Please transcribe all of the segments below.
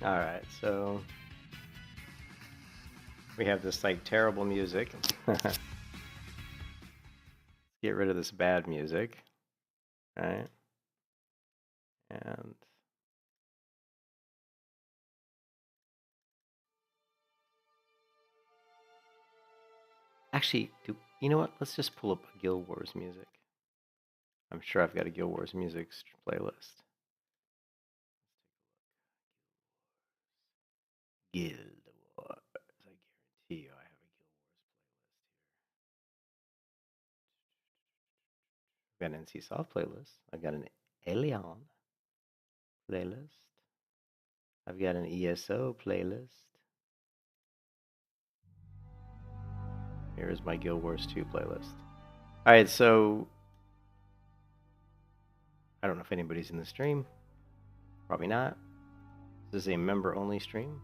Alright, so we have this like terrible music. Get rid of this bad music. Right? And actually, you know what? Let's just pull up Guild Wars music. I'm sure I've got a Guild Wars music playlist. Guild Wars. I guarantee you I have a Guild Wars playlist here. I've got an NCSoft playlist. I've got an Alien playlist. I've got an ESO playlist. Here's my Guild Wars 2 playlist. Alright, so I don't know if anybody's in the stream. Probably not. This is a member-only stream.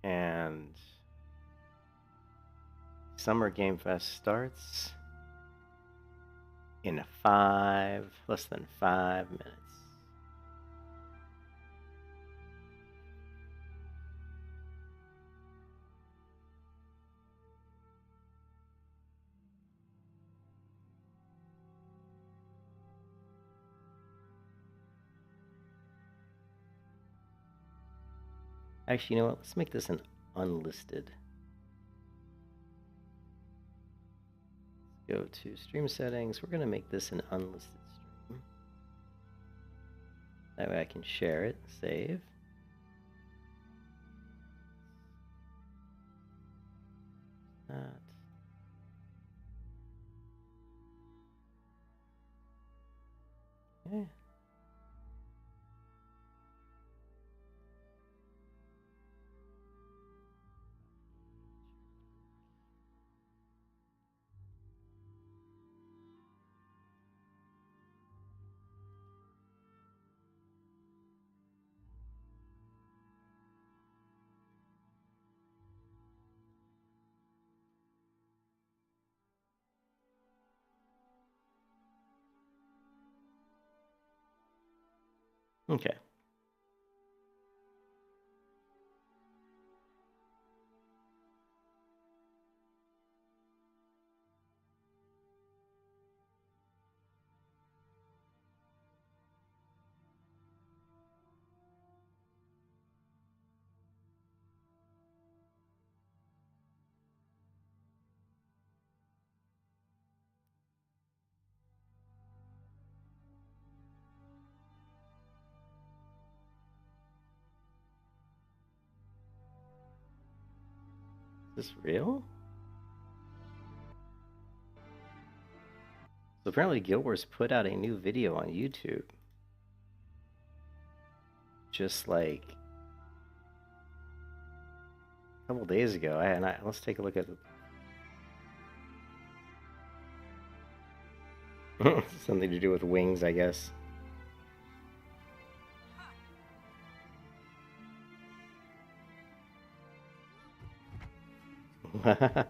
And Summer Game Fest starts in less than 5 minutes. Actually, you know what? Let's make this an unlisted. Go to stream settings. We're going to make this an unlisted stream. That way I can share it, save. That. Okay. Okay. Is this real? So apparently Guild Wars put out a new video on YouTube. Just like a couple days ago. Let's take a look at it. Something to do with wings, I guess. So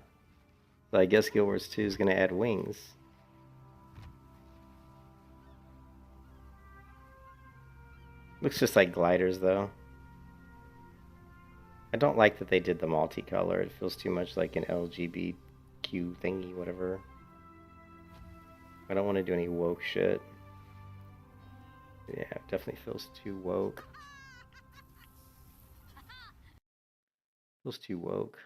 I guess Guild Wars 2 is going to add wings. Looks just like gliders, though. I don't like that they did the multicolor. It feels too much like an LGBTQ thingy, whatever. I don't want to do any woke shit. Yeah, it definitely feels too woke. Feels too woke.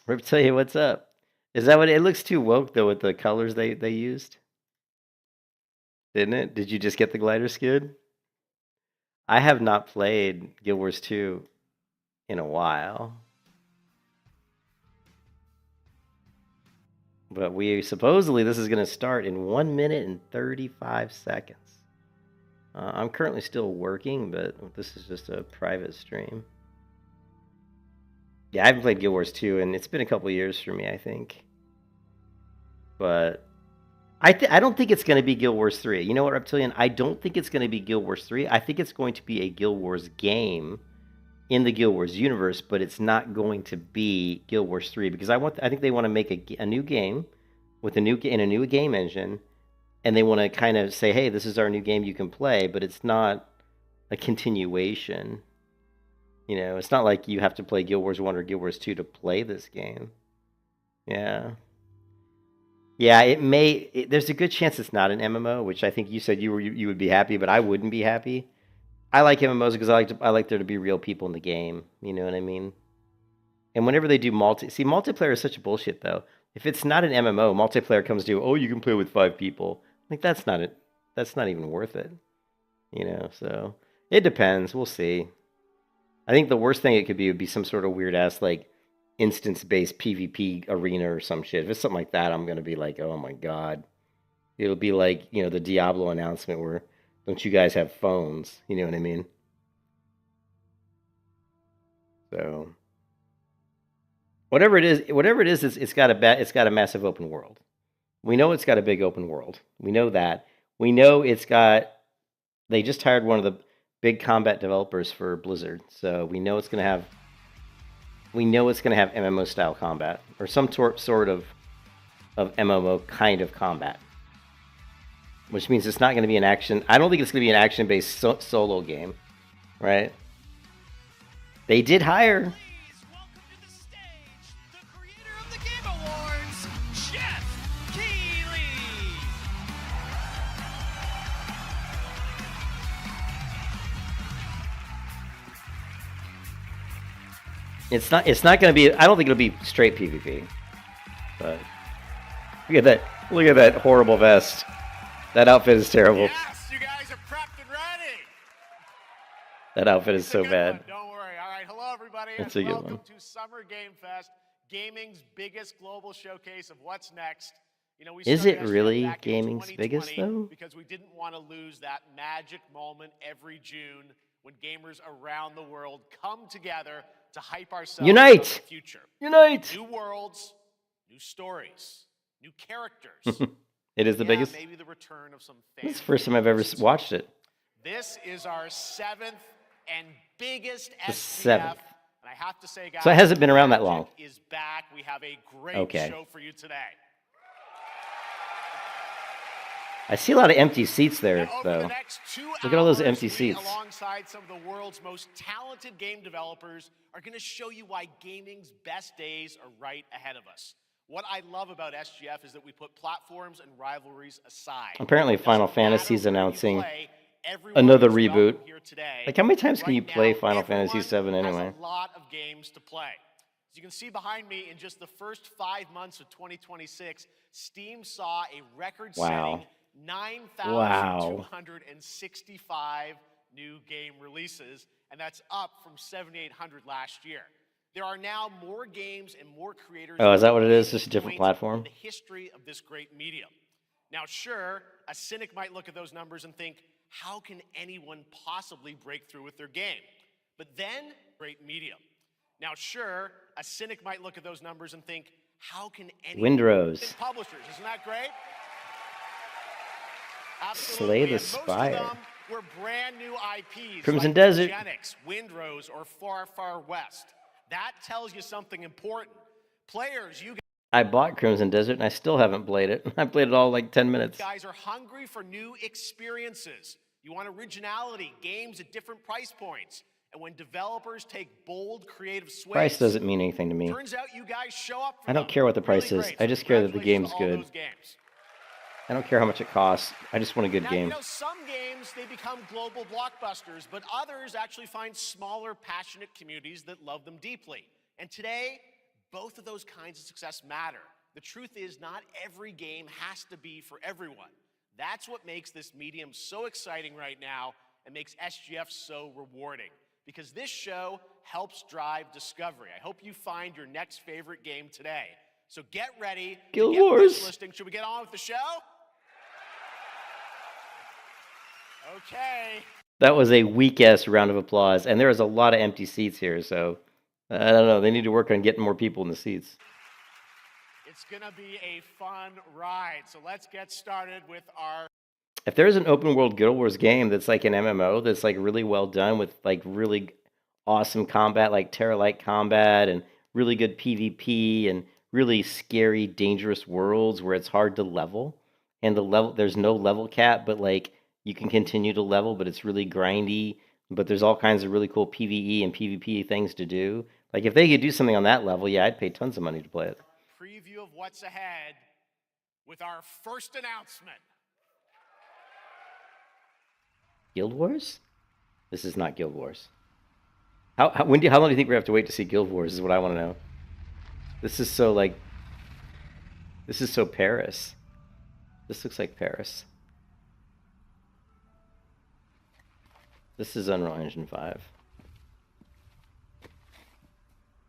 Rip, tell you what's up. Is that what it looks too woke though with the colors they used? Didn't it? Did you just get the glider skid? I have not played Guild Wars 2 in a while. But supposedly this is going to start in 1 minute and 35 seconds. I'm currently still working, but this is just a private stream. Yeah, I haven't played Guild Wars 2, and it's been a couple years for me, I think. But I don't think it's going to be Guild Wars 3. You know what, Reptilian? I don't think it's going to be Guild Wars 3. I think it's going to be a Guild Wars game in the Guild Wars universe, but it's not going to be Guild Wars 3 because I think they want to make a new game with a new game engine, and they want to kind of say, "Hey, this is our new game you can play," but it's not a continuation. You know, it's not like you have to play Guild Wars 1 or Guild Wars 2 to play this game. Yeah. Yeah, there's a good chance it's not an MMO, which I think you said you would be happy, but I wouldn't be happy. I like MMOs because I like there to be real people in the game. You know what I mean? And whenever they do multiplayer is such bullshit though. If it's not an MMO, multiplayer comes to, oh, you can play with 5 people. Like that's not it. That's not even worth it. You know, so it depends. We'll see. I think the worst thing it could be would be some sort of weird ass like instance-based PvP arena or some shit. If it's something like that, I'm gonna be like, oh my god. It'll be like, you know, the Diablo announcement where don't you guys have phones? You know what I mean? So whatever it is, it's got a massive open world. We know it's got a big open world. We know that. We know they just hired one of the big combat developers for Blizzard, so we know it's gonna have MMO style combat or some sort of MMO kind of combat, which means it's not going to be an action. I don't think it's going to be an action-based solo game, right? They did hire. Please welcome to the stage the creator of the Game Awards, Jeff Keighley. It's not going to be. I don't think it'll be straight PvP. But look at that! Look at that horrible vest. That outfit is terrible. Yes, you guys are prepped and ready. That outfit is It's a so good bad. one. Don't worry. All right, hello everybody, It's and a good welcome one. to Summer Game Fest, gaming's biggest global showcase of what's next. You know, we Is started it SGF really back in gaming's biggest 2020 though? because we didn't want to lose that magic moment every June when gamers around the world come together to hype ourselves Unite! about the future. Unite! New worlds, new stories, new characters. It is the biggest. Maybe the return of some It's fans. the first time I've ever watched it. This is our 7th and biggest The SGF. 7th. And I have to say, guys, So it hasn't been around that long. Magic is back. We have a great Okay. show for you today. I see a lot of empty seats there, Now, over though. the next 2 Look at all those hours, empty we, seats. alongside some of the world's most talented game developers, are going to show you why gaming's best days are right ahead of us. What I love about SGF is that we put platforms and rivalries aside. Apparently, It doesn't Final matter Fantasy's where you announcing play, everyone another is welcome reboot. here today. Like, how many times can you Right play now, Final Fantasy everyone VII has anyway? a lot of games to play. As you can see behind me, in just the first 5 months of 2026, Steam saw a record-setting Wow. 9,265 new game releases, and that's up from 7,800 last year. There are now more games and more creators. Oh, is that what it is? than Just a different point platform? in the history of this great medium. Now, sure, a cynic might look at those numbers and think, how can anyone possibly break through with their game? But then, great medium. Now, sure, a cynic might look at those numbers and think, how can anyone Windrose. publishers? Isn't that great? Slay the And most of Spire. them were brand new IPs Crimson like Desert. Genix, Windrose, or Far Far West. That tells you something important. Players, you I bought Crimson Desert and I still haven't played it. I played it all like 10 minutes. guys are hungry for new experiences. You want originality, games at different price points. And when developers take bold, creative swings, Price doesn't mean anything to me. turns out you guys show up for I don't them. care what the price Really is. great. I just care that the Congratulations game's to all good. those games. I don't care how much it costs. I just want a good Now, game. you know, some games, they become global blockbusters, but others actually find smaller, passionate communities that love them deeply. And today, both of those kinds of success matter. The truth is, not every game has to be for everyone. That's what makes this medium so exciting right now and makes SGF so rewarding. Because this show helps drive discovery. I hope you find your next favorite game today. So get ready to Guild get Wars. wish listing. Should we get on with the show? Okay. That was a weak-ass round of applause, and there is a lot of empty seats here, so I don't know. They need to work on getting more people in the seats. It's going to be a fun ride. So let's get started with our If there's an open world Guild Wars game that's like an MMO that's like really well done with like really awesome combat, like Terra-like combat and really good PvP and really scary, dangerous worlds where it's hard to level, and there's no level cap, but like you can continue to level, but it's really grindy. But there's all kinds of really cool PvE and PvP things to do. Like if they could do something on that level, yeah, I'd pay tons of money to play it. Preview of what's ahead with our first announcement. Guild Wars? This is not Guild Wars. How long do you think we have to wait to see Guild Wars? Is what I want to know. This is so like. This is so Paris. This looks like Paris. This is Unreal Engine 5.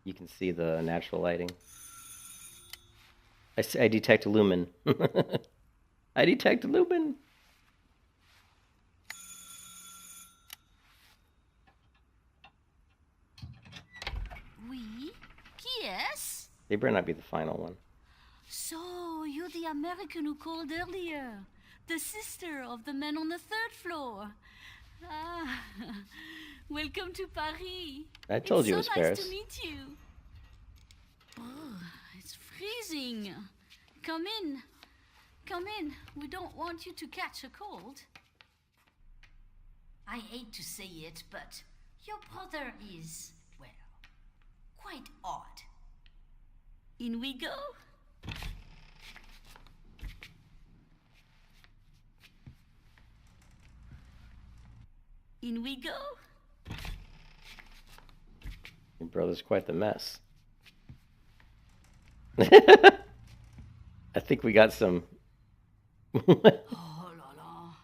You can see the natural lighting. I detect lumen. I detect lumen. Oui? Yes? They better not be the final one. So, you're the American who called earlier. The sister of the man on the third floor. Ah, welcome to Paris. I told you it was so nice Paris. to meet you. Oh, it's freezing. Come in. Come in. We don't want you to catch a cold. I hate to say it, but your brother is, well, quite odd. In we go. In we go. Your brother's quite the mess. I think we got some. Oh là là.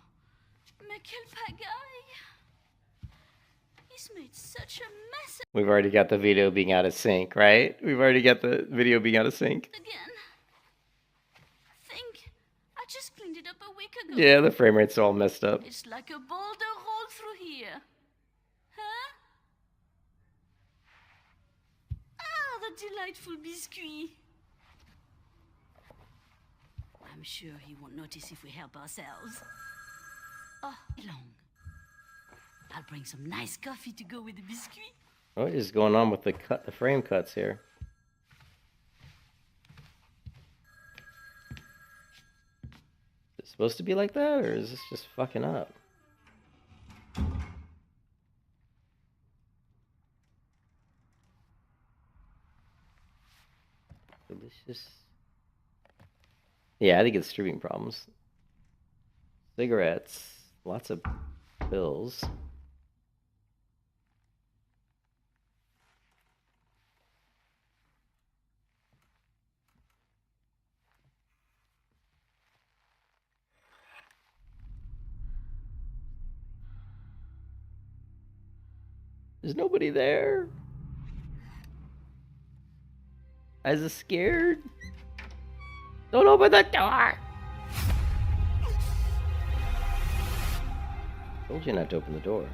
Mais quel pagaille. He's made such a mess We've already got the video being out of sync, right? We've already got the video being out of sync. again. Think, I just cleaned it up a week ago. Yeah, the frame rate's all messed up. It's like a boulder rolled through here. Huh? Ah, the delightful biscuit. I'm sure he won't notice if we help ourselves. Oh, long. I'll bring some nice coffee to go with the biscuit. What is going on with the frame cuts here? Is it supposed to be like that, or is this just fucking up? Delicious. Yeah, I think it's streaming problems. Cigarettes, lots of pills. There's nobody there. I was scared. Don't open the door. Told you not to open the door.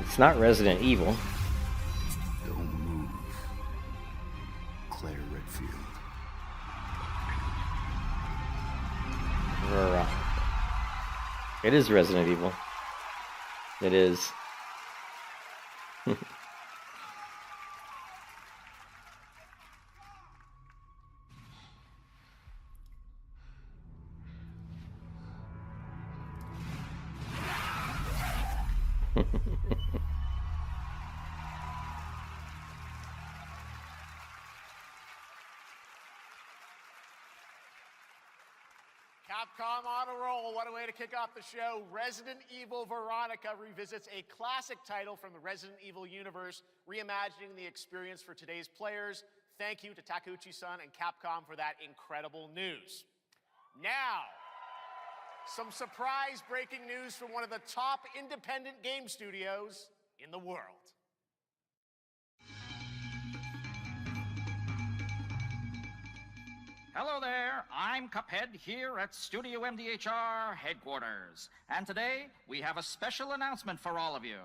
It's not Resident Evil. Don't move. Claire Redfield. It is Resident Evil. It is. Capcom on a roll. What a way to kick off the show. Resident Evil Veronica revisits a classic title from the Resident Evil universe, reimagining the experience for today's players. Thank you to Takeuchi-san and Capcom for that incredible news. Now, some surprise breaking news from one of the top independent game studios in the world. Hello there, I'm Cuphead here at Studio MDHR headquarters. And today, we have a special announcement for all of you.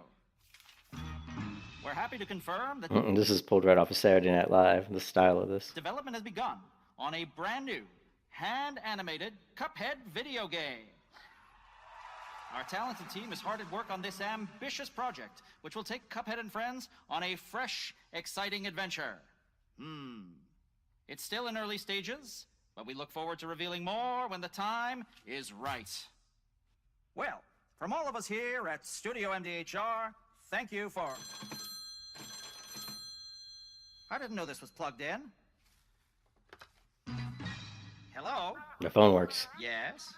We're happy to confirm that This is pulled right off of Saturday Night Live, the style of this. development has begun on a brand new, hand-animated Cuphead video game. Our talented team is hard at work on this ambitious project, which will take Cuphead and friends on a fresh, exciting adventure. It's still in early stages, but we look forward to revealing more when the time is right. Well, from all of us here at Studio MDHR, thank you for... I didn't know this was plugged in. Hello? The phone works. Yes?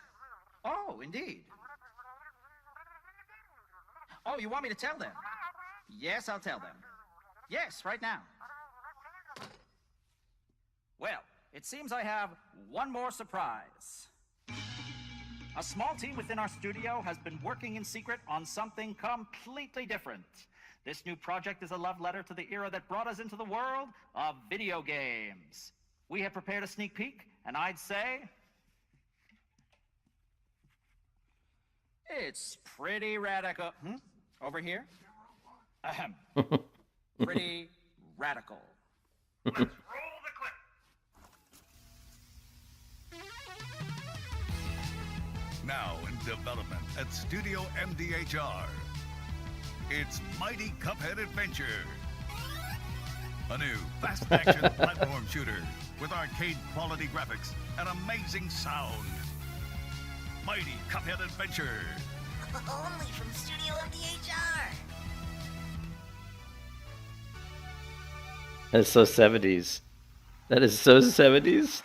Oh, indeed. Oh, you want me to tell them? Yes, I'll tell them. Yes, right now. Well, it seems I have one more surprise. A small team within our studio has been working in secret on something completely different. This new project is a love letter to the era that brought us into the world of video games. We have prepared a sneak peek, and I'd say... it's pretty radical. Over here? Ahem. Pretty radical. Let's roll the clip. Now in development at Studio MDHR. It's Mighty Cuphead Adventure. A new fast-action platform shooter with arcade-quality graphics and amazing sound. Mighty Cuphead Adventure. Only from Studio MDHR. That is so 70s. That is so 70s.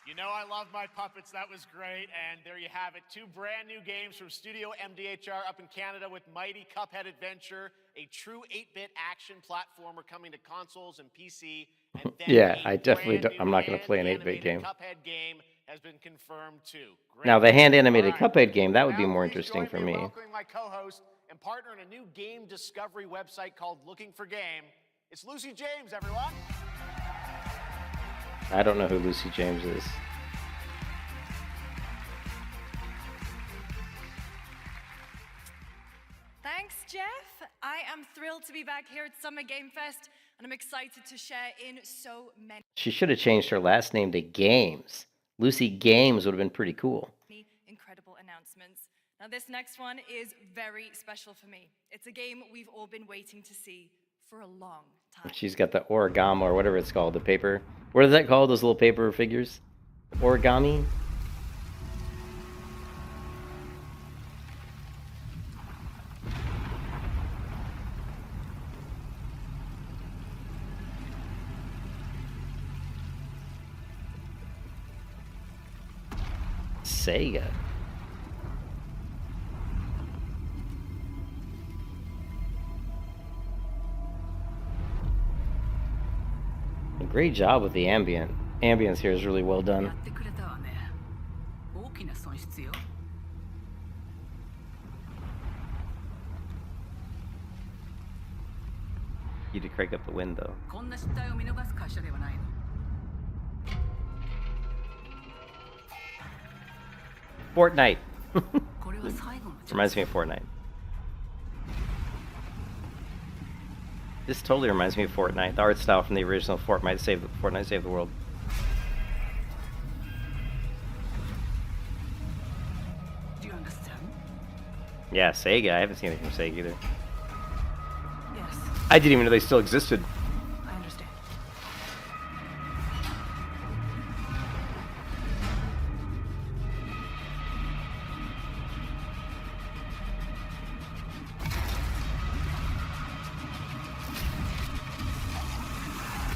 You know I love my puppets. That was great. And there you have it. 2 brand new games from Studio MDHR up in Canada with Mighty Cuphead Adventure, a true 8-bit action platformer coming to consoles and PC. And then Yeah, a I definitely brand don't, I'm new not going to play an 8-bit hand-animated game. Cuphead game has been confirmed too. Great. Now, the hand-animated All right. Cuphead game, that would be Now more please interesting join for in me. welcoming my co-host and partner in a new game discovery website called Looking for Game. It's Lucy James, everyone. I don't know who Lucy James is. Thanks, Jeff. I am thrilled to be back here at Summer Game Fest, and I'm excited to share in so many She should have changed her last name to Games. Lucy Games would have been pretty cool. incredible announcements. Now, this next one is very special for me. It's a game we've all been waiting to see for a long time. She's got the origami or whatever it's called, the paper. What is that called, those little paper figures? Origami? Sega. A great job with the ambient. Ambience here is really well や done. ってくれたわね。大きな損失よ。 You to crank up the window. こんな失態を見逃す会社ではないの。 Fortnite. これは最後のチャン Reminds ス。 me of Fortnite. This totally reminds me of Fortnite. The art style from the original Fortnite Save the World. Do you understand? Yeah, Sega. I haven't seen anything from Sega either. Yes, I didn't even know they still existed. I understand.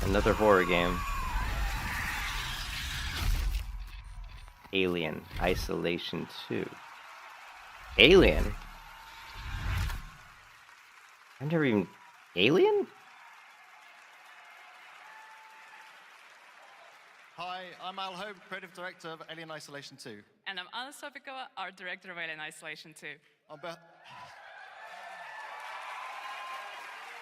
Another horror game. Alien Isolation 2. Alien? I've never even... Alien? Hi, I'm Al Hope, Creative Director of Alien Isolation 2. And I'm Anna Sopikova, Art Director of Alien Isolation 2. On, be-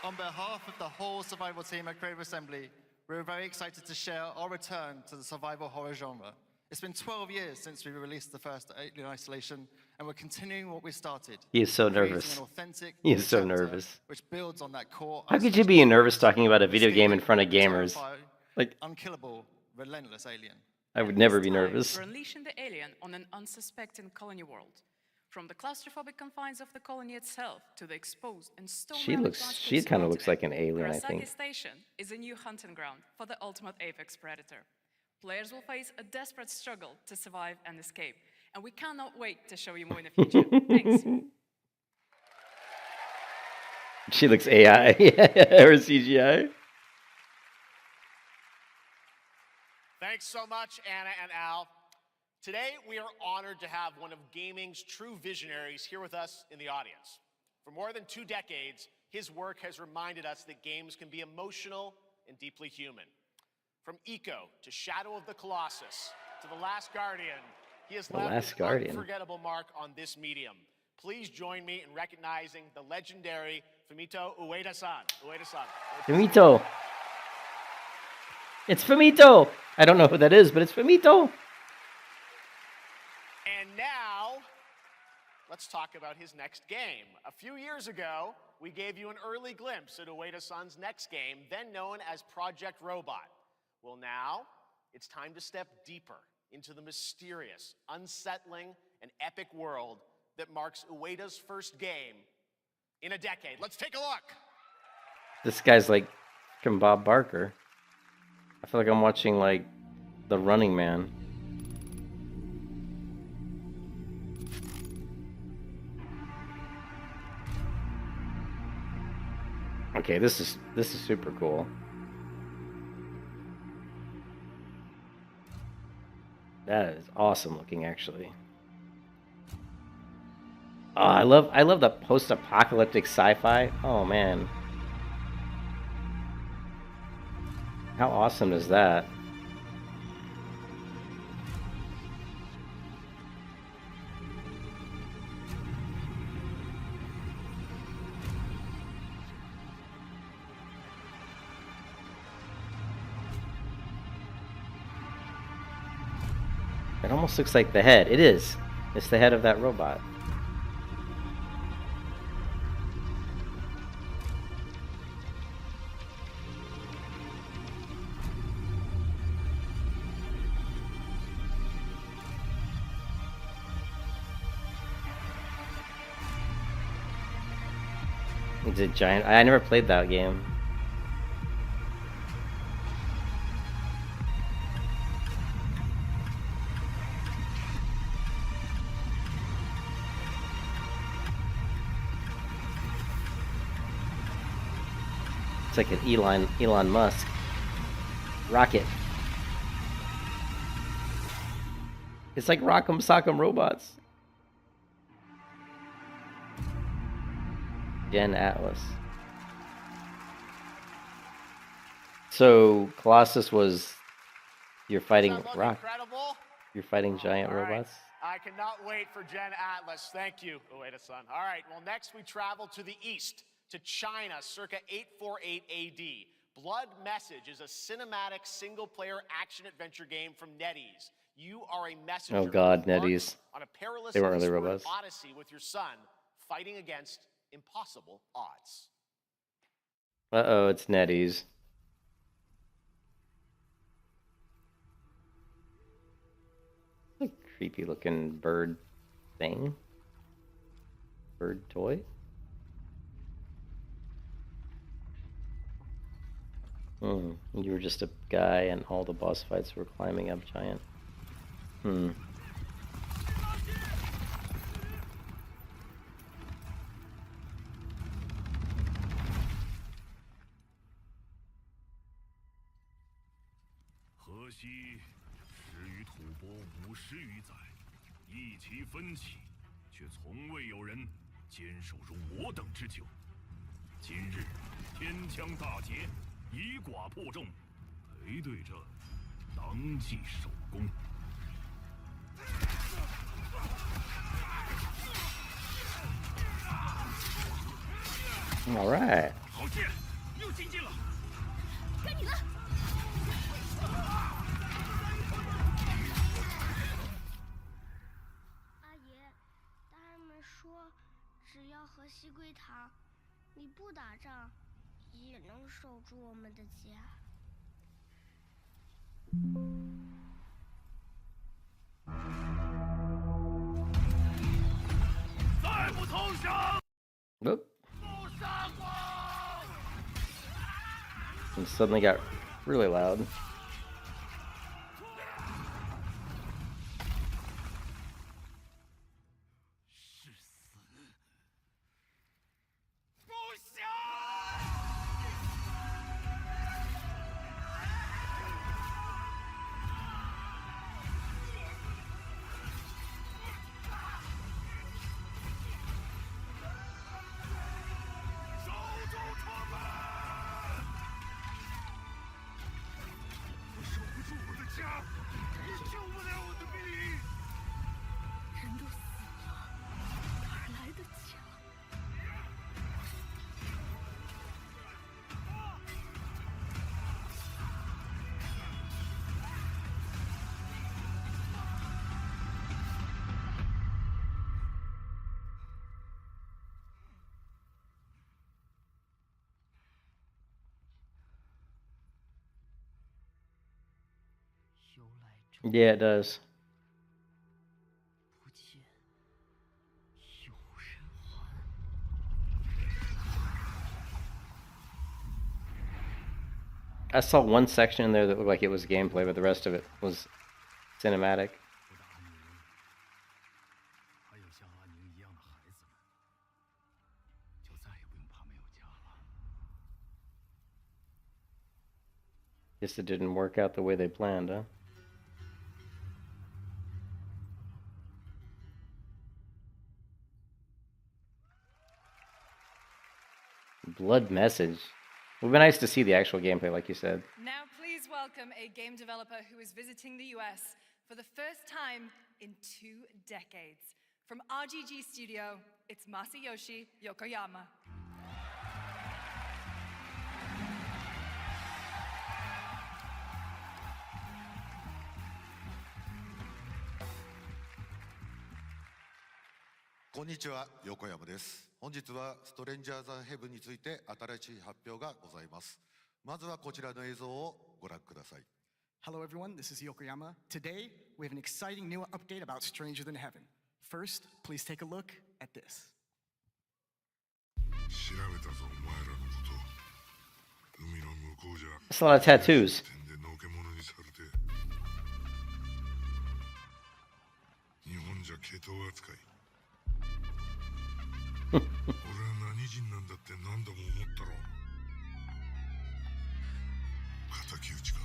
On behalf of the whole survival team at Creative Assembly, we're very excited to share our return to the survival horror genre. It's been 12 years since we released the first Alien Isolation, and we're continuing what we started. He is so creating nervous. an authentic He is so chapter nervous. which builds on that core. How could you be nervous talking about a video game in front of gamers? Terrifying, Like, unkillable, relentless alien. I would never It's be time nervous. for unleashing the alien on an unsuspecting colony world. From the claustrophobic confines of the colony itself to the exposed and She kind of looks like an alien, I Kurosaki think. Station is a new hunting ground for the ultimate apex predator. Players will face a desperate struggle to survive and escape, and we cannot wait to show you more in the future. Thanks. She looks AI or CGI. Thanks so much, Anna and Al. Today, we are honored to have one of gaming's true visionaries here with us in the audience. For more than 2 decades, his work has reminded us that games can be emotional and deeply human. From Eco to Shadow of the Colossus to The Last Guardian, he has left an unforgettable mark on this medium. Please join me in recognizing the legendary Fumito Ueda-san. Ueda-san. Fumito. It's Fumito. I don't know who that is, but it's Fumito. And now, let's talk about his next game. A few years ago, we gave you an early glimpse at Ueda-san's next game, then known as Project Robot. Well, now, it's time to step deeper into the mysterious, unsettling, and epic world that marks Ueda's first game in a decade. Let's take a look. This guy's like from Bob Barker. I feel like I'm watching like The Running Man. Okay, this is super cool. That is awesome looking, actually. Oh, I love the post-apocalyptic sci-fi. Oh man, how awesome is that? It almost looks like the head. It is. It's the head of that robot. It's a giant. I never played that game. It's like an Elon Musk rocket. It's like Rock'em Sock'em Robots. Gen Atlas. So Colossus was you're fighting rock. Incredible? You're fighting giant All right. robots. I cannot wait for Gen Atlas. Thank you, Ueda-san. All right, well, next we travel to the east, to China, circa 848 AD. Blood Message is a cinematic single-player action-adventure game from NetEase. You are a messenger. Oh God, embarked NetEase. on a perilous They weren't really eastward robots. odyssey with your son, fighting against impossible odds. Uh-oh, it's NetEase. A creepy looking bird thing. Bird toy. You were just a guy and all the boss fights were climbing up giant. 河西始于吐蕃50余载，一起奋起，却从未有人坚守如我等之久。今日天枪大捷，以寡破众，陪对着当即首功。 All right. 线又进近了。该你了。阿爷，大人们说，只要和西归堂，你不打仗，也能守住我们的家。再不投降！ Whoop. And suddenly got really loud. Yeah, it does. I saw one section in there that looked like it was gameplay, but the rest of it was cinematic. Guess it didn't work out the way they planned, huh? Blood Message. It would be nice to see the actual gameplay, like you said. Now, please welcome a game developer who is visiting the US for the first time in 2 decades. From RGG Studio, it's Masayoshi Yokoyama. こんにちは、横山です。本日はストレンジャーズ・ヘブンについて新しい発表がございます。まずはこちらの映像をご覧ください。Hello everyone, this is Yokoyama. Today, we have an exciting new update about Stranger Than Heaven. First, please take a look at this. 調べたぞ、お前らのこと。海の向こうじゃ。 That's a lot of tattoos. でのけ者にされて。日本じゃ毛頭扱い。俺は何人なんだって何度も思ったろ。敵討ちか。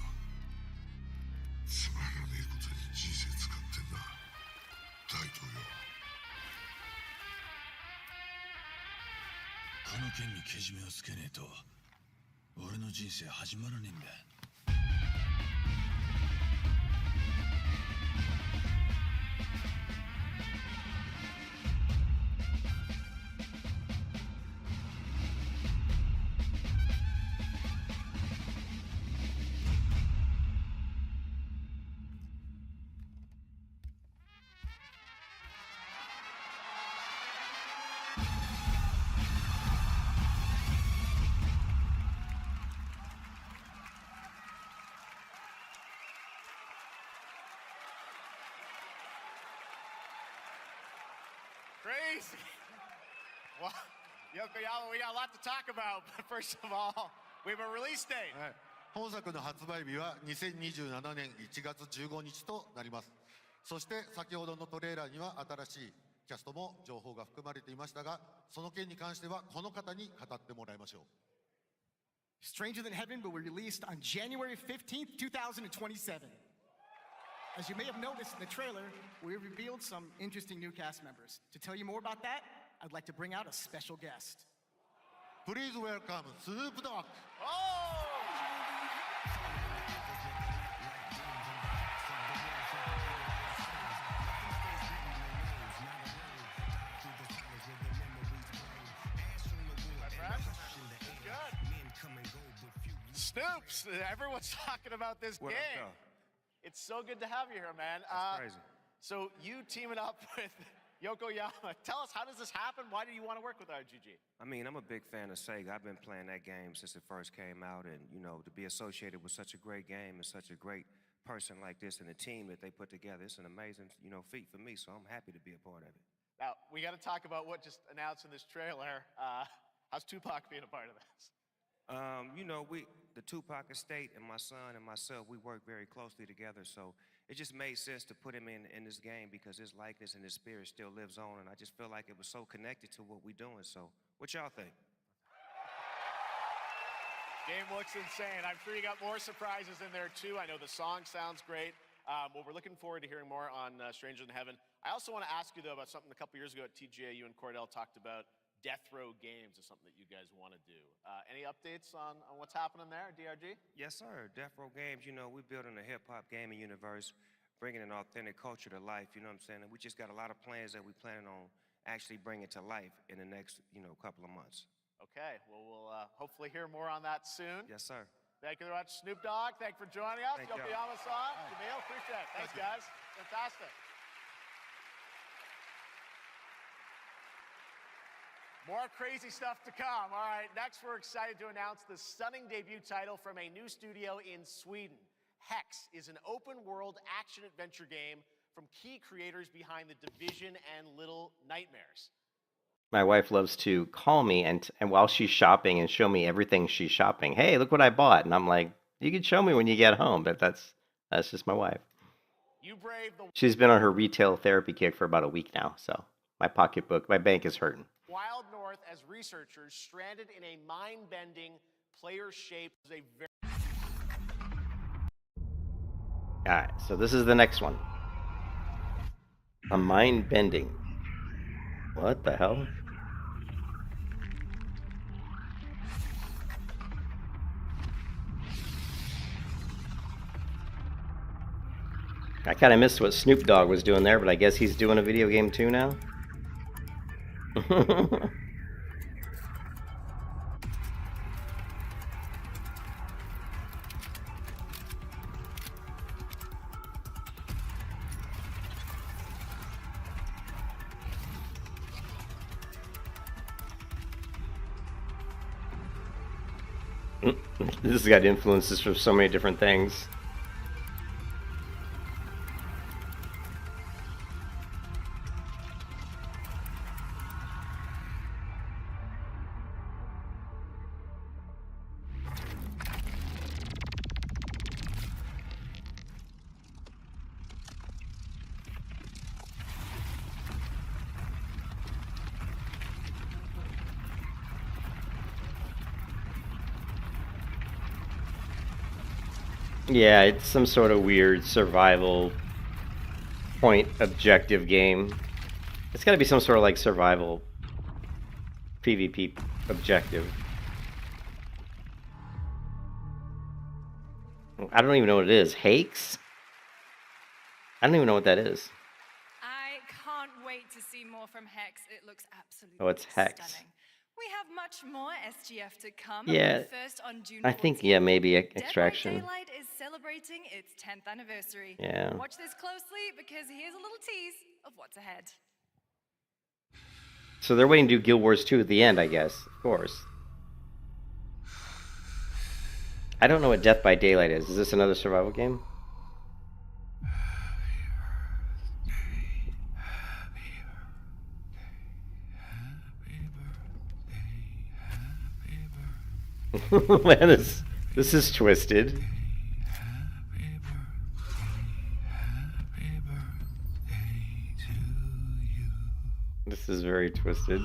つまらねえことに人生使ってんだ。大統領。この件にけじめをつけねえと、俺の人生始まらねえんだ。Crazy. Well, Yokoyama, we got a lot to talk about, but first of all, we have a release date. 本作の発売日は2027年1月15日となります。そして先ほどのトレーラーには新しいキャストも情報が含まれていましたが、その件に関してはこの方に語ってもらいましょう。Stranger Than Heaven will be released on January 15th, 2027. As you may have noticed in the trailer, we revealed some interesting new cast members. To tell you more about that, I'd like to bring out a special guest. Please welcome Snoop Dogg. That's right. Good. Snoops, everyone's talking about this What up, game. though? It's so good to have you here, man. That's crazy. So you teaming up with Yokoyama. Tell us, how does this happen? Why do you want to work with RGG? I mean, I'm a big fan of Sega. I've been playing that game since it first came out, and you know, to be associated with such a great game and such a great person like this and the team that they put together, it's an amazing, you know, feat for me. So I'm happy to be a part of it. Now, we got to talk about what just announced in this trailer. How's Tupac being a part of this? You know, the Tupac estate and my son and myself, we work very closely together. So it just made sense to put him in this game because his likeness and his spirit still lives on. And I just feel like it was so connected to what we're doing. So what y'all think? Game looks insane. I'm sure you got more surprises in there too. I know the song sounds great. Well, we're looking forward to hearing more on Stranger Than Heaven. I also want to ask you, though, about something a couple years ago at TGA, you and Cordell talked about. Death Row Games is something that you guys want to do. Any updates on what's happening there, DRG? Yes, sir. Death Row Games, you know, we're building a hip-hop gaming universe, bringing an authentic culture to life, you know what I'm saying? And we just got a lot of plans that we're planning on actually bringing to life in the next, you know, couple of months. Okay, well, we'll hopefully hear more on that soon. Yes, sir. Thank you very much, Snoop Dogg. Thank you for joining us. Thank y'all. Yokoyama-san, Jamil, appreciate it. Thanks, guys. Fantastic. More crazy stuff to come. All right, next we're excited to announce the stunning debut title from a new studio in Sweden. Hex is an open-world action-adventure game from key creators behind The Division and Little Nightmares. My wife loves to call me and while she's shopping and show me everything she's shopping. Hey, look what I bought. And I'm like, you can show me when you get home, but that's just my wife. You brave the She's been on her retail therapy kick for about a week now, so my bank is hurting. Wild North as researchers stranded in a mind-bending, player-shaped, All right, so this is the next one. A mind bending. What the hell? I kind of missed what Snoop Dogg was doing there, but I guess he's doing a video game too now. This has got influences from so many different things. Yeah, it's some sort of weird survival point objective game. It's got to be some sort of like survival PvP objective. I don't even know what it is. Hakes? I don't even know what that is. I can't wait to see more from Hex. It looks absolutely Oh, it's Hex. stunning. We have much more SGF to come. Yeah, But first on June I think, 14th, yeah, maybe Dead by Extraction. Daylight is celebrating its 10th anniversary. Yeah. Watch this closely because here's a little tease of what's ahead. So they're waiting to do Guild Wars 2 at the end, I guess. Of course. I don't know what Death by Daylight is. Is this another survival game? Man, this is twisted. This is very twisted.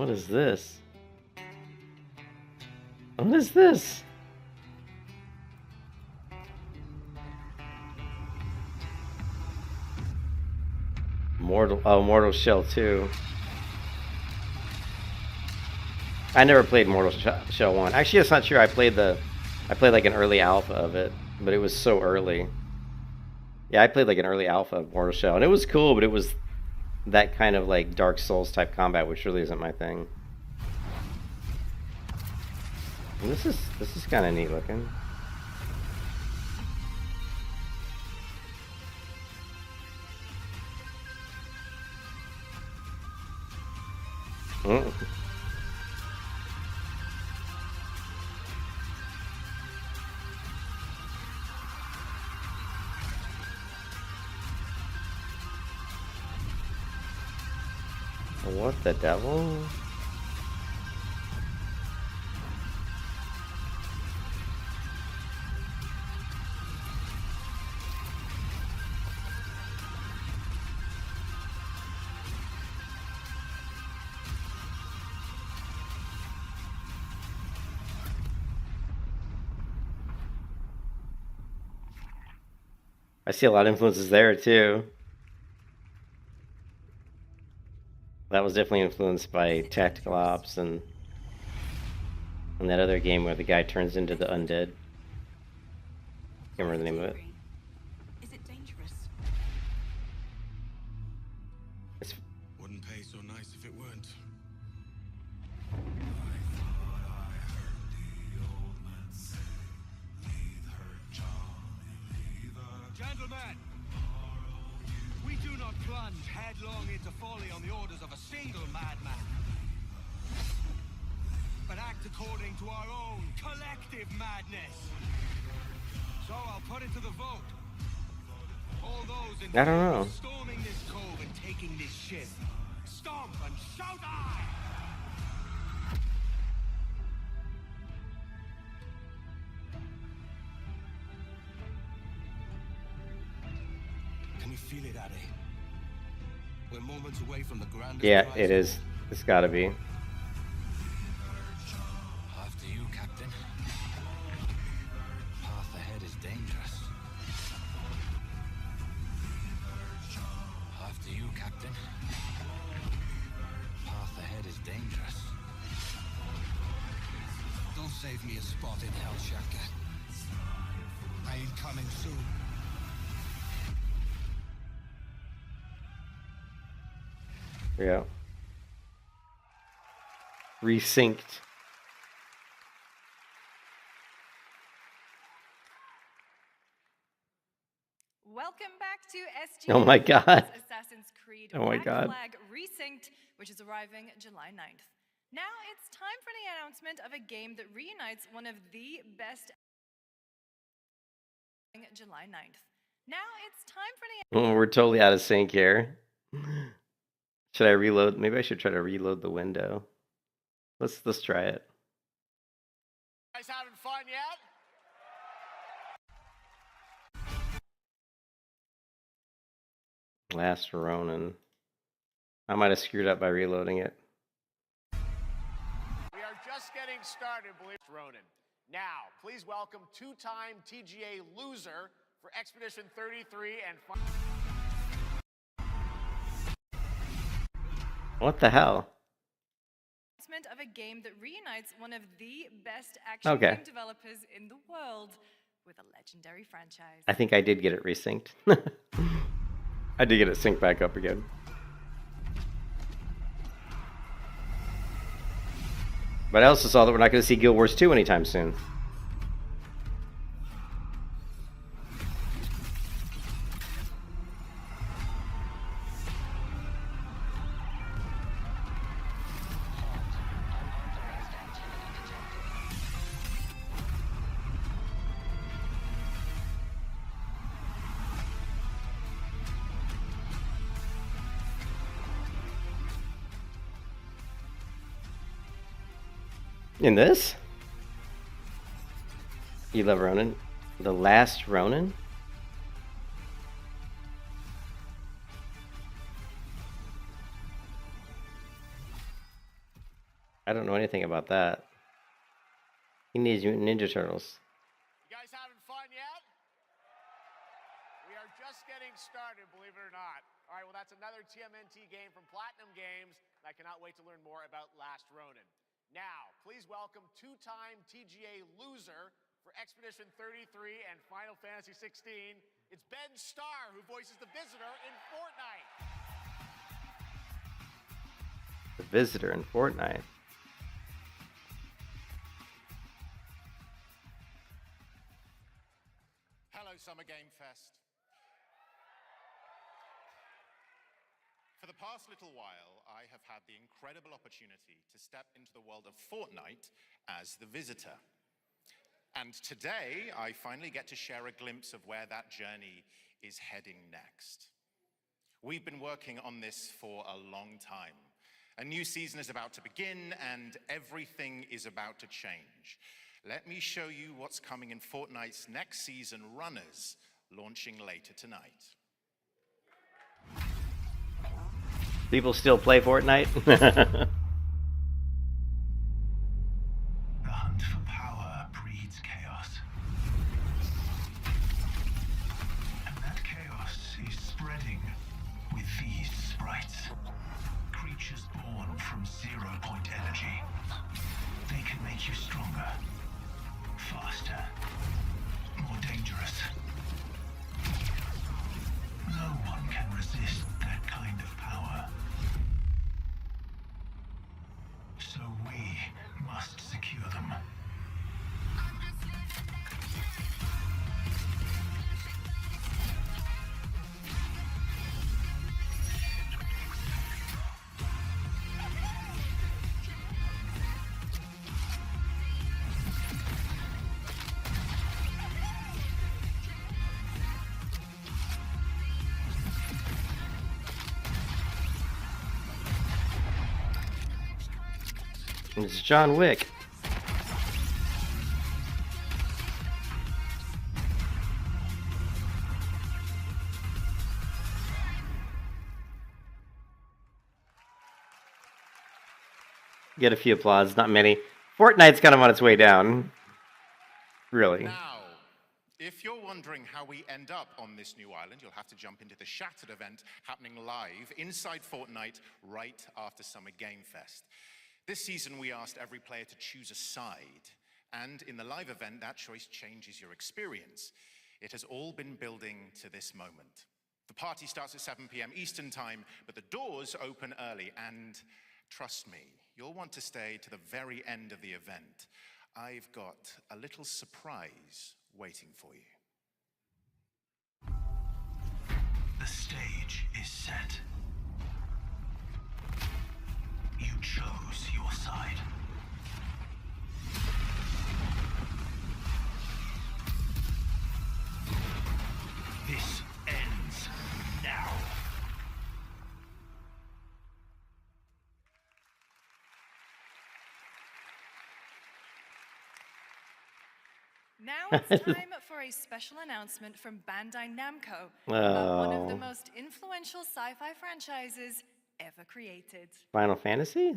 What is this? What is this? Mortal Shell 2. I never played Mortal Shell 1. Actually, that's not true. I played like an early alpha of it, but it was so early. Yeah, I played like an early alpha of Mortal Shell, and it was cool, but it was that kind of like Dark Souls type combat, which really isn't my thing. And this is kind of neat looking. Oh. What the devil? I see a lot of influences there too. That was definitely influenced by Tactical Ops and that other game where the guy turns into the undead. Can't remember the name of it. Is it dangerous? It's... Wouldn't pay so nice if it weren't. Gentlemen, we do not plunge headlong into folly on the orders of a single madman, but act according to our own collective madness. So I'll put it to the vote. All those in I don't know. storming this cove and taking this ship, stomp and shout aye! Can you feel it, Addy? We're moments away from the grandest. Yeah, prize. it is. It's gotta be. After you, Captain. Path ahead is dangerous. After you, Captain. Path ahead is dangerous. Don't save me a spot in Hell, Shaka. I ain't coming soon. Yeah. Resynced. Welcome back to SG. Oh my God. Assassin's Creed Oh my Black God. Flag Resynced, which is arriving July 9th. Now it's time for the announcement of a game that reunites one of the best. July 9th. Now it's time for the. Oh, we're totally out of sync here. Should I reload? Maybe I should try to reload the window. Let's try it. Guys having fun yet? Last Ronin. I might have screwed up by reloading it. We are just getting started, believe Ronin. Now, please welcome two-time TGA loser for Expedition 33 and. What the hell? Announcement of a game that reunites one of the best action Okay. game developers in the world with a legendary franchise. I think I did get it resynced. I did get it synced back up again. But I also saw that we're not going to see Guild Wars 2 anytime soon. In this? You love Ronin? The last Ronin? I don't know anything about that. Teenage Mutant Ninja Turtles. You guys having fun yet? We are just getting started, believe it or not. All right, well, that's another TMNT game from Platinum Games. And I cannot wait to learn more about Last Ronin. Now, please welcome two-time TGA loser for Expedition 33 and Final Fantasy 16. It's Ben Starr, who voices the Visitor in Fortnite. The Visitor in Fortnite. Hello, Summer Game Fest. For the past little while, I have had the incredible opportunity to step into the world of Fortnite as the Visitor. And today, I finally get to share a glimpse of where that journey is heading next. We've been working on this for a long time. A new season is about to begin, and everything is about to change. Let me show you what's coming in Fortnite's next season, Runners, launching later tonight. People still play Fortnite? The hunt for power breeds chaos. And that chaos is spreading with these sprites. Creatures born from 0-point energy. They can make you stronger, faster, more dangerous. No one can resist that kind of power. So we must secure them. It's John Wick. Get a few applause, not many. Fortnite's kind of on its way down. Really. Now, if you're wondering how we end up on this new island, you'll have to jump into the Shattered event happening live inside Fortnite right after Summer Game Fest. This season, we asked every player to choose a side, and in the live event, that choice changes your experience. It has all been building to this moment. The party starts at 7 p.m. Eastern Time, but the doors open early, and trust me, you'll want to stay to the very end of the event. I've got a little surprise waiting for you. The stage is set. You chose your side. This ends now. Now it's time for a special announcement from Bandai Namco about one of the most influential sci-fi franchises ever created. Final Fantasy?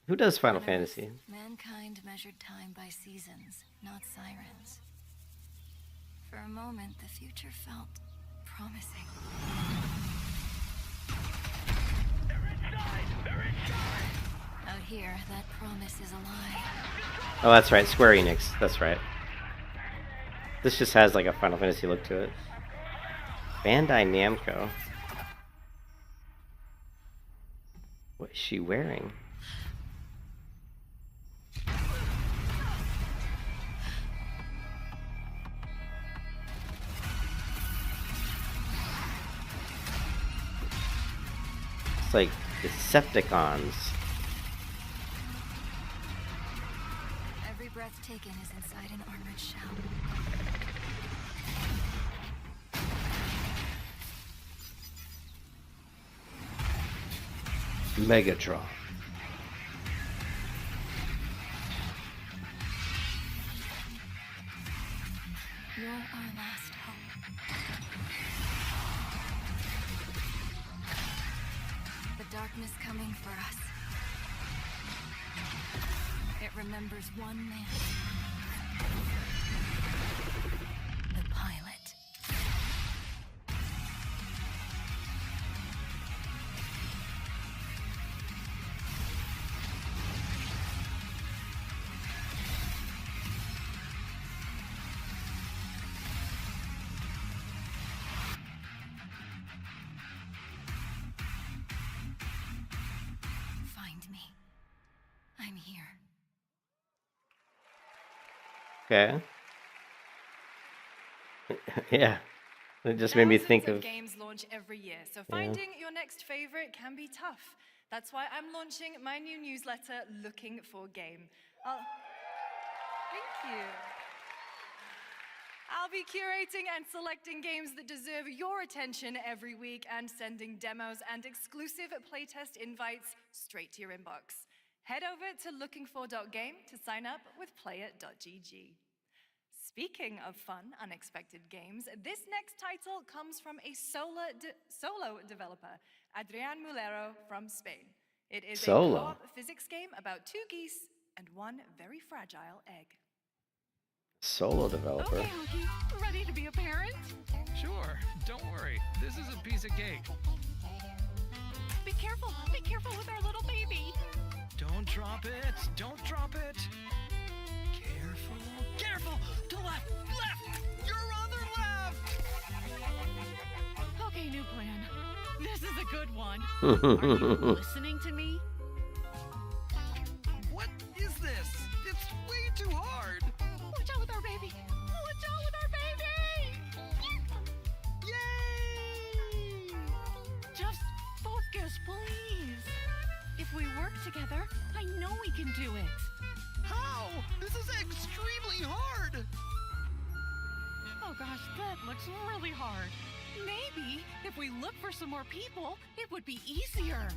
Who does Final On Fantasy? Earth, mankind measured time by seasons, not sirens. For a moment, the future felt promising. Out here, that promise is a lie. Oh, that's right. Square Enix. That's right. This just has like a Final Fantasy look to it. Bandai Namco. What is she wearing? It's like Decepticons. Every breath taken is inside an armored shell. Megatron. You're our last hope. The darkness coming for us. It remembers one man. The pilot. Find me. I'm here. Okay. Yeah. It just made me think of. Games launch every year, so Yeah. finding your next favorite can be tough. That's why I'm launching my new newsletter, Looking for Game. Thank you. I'll be curating and selecting games that deserve your attention every week and sending demos and exclusive playtest invites straight to your inbox. Head over to lookingfor.game to sign up with player.gg. Speaking of fun, unexpected games, this next title comes from a solo developer, Adrián Mulero from Spain. It is Solo? a co-op physics game about two geese and one very fragile egg. Solo developer. Okay, Honky, ready to be a parent? Sure, don't worry. This is a piece of cake. Be careful with our little baby. Don't drop it, don't drop it. Careful, to left, your other left. Okay, new plan. This is a good one. Are you listening to me? What is this? It's way too hard. Watch out with our baby. Watch out with our baby. Yay! Just focus, please. If we work together, I know we can do it. How? This is extremely hard. Oh gosh, that looks really hard. Maybe if we look for some more people, it would be easier.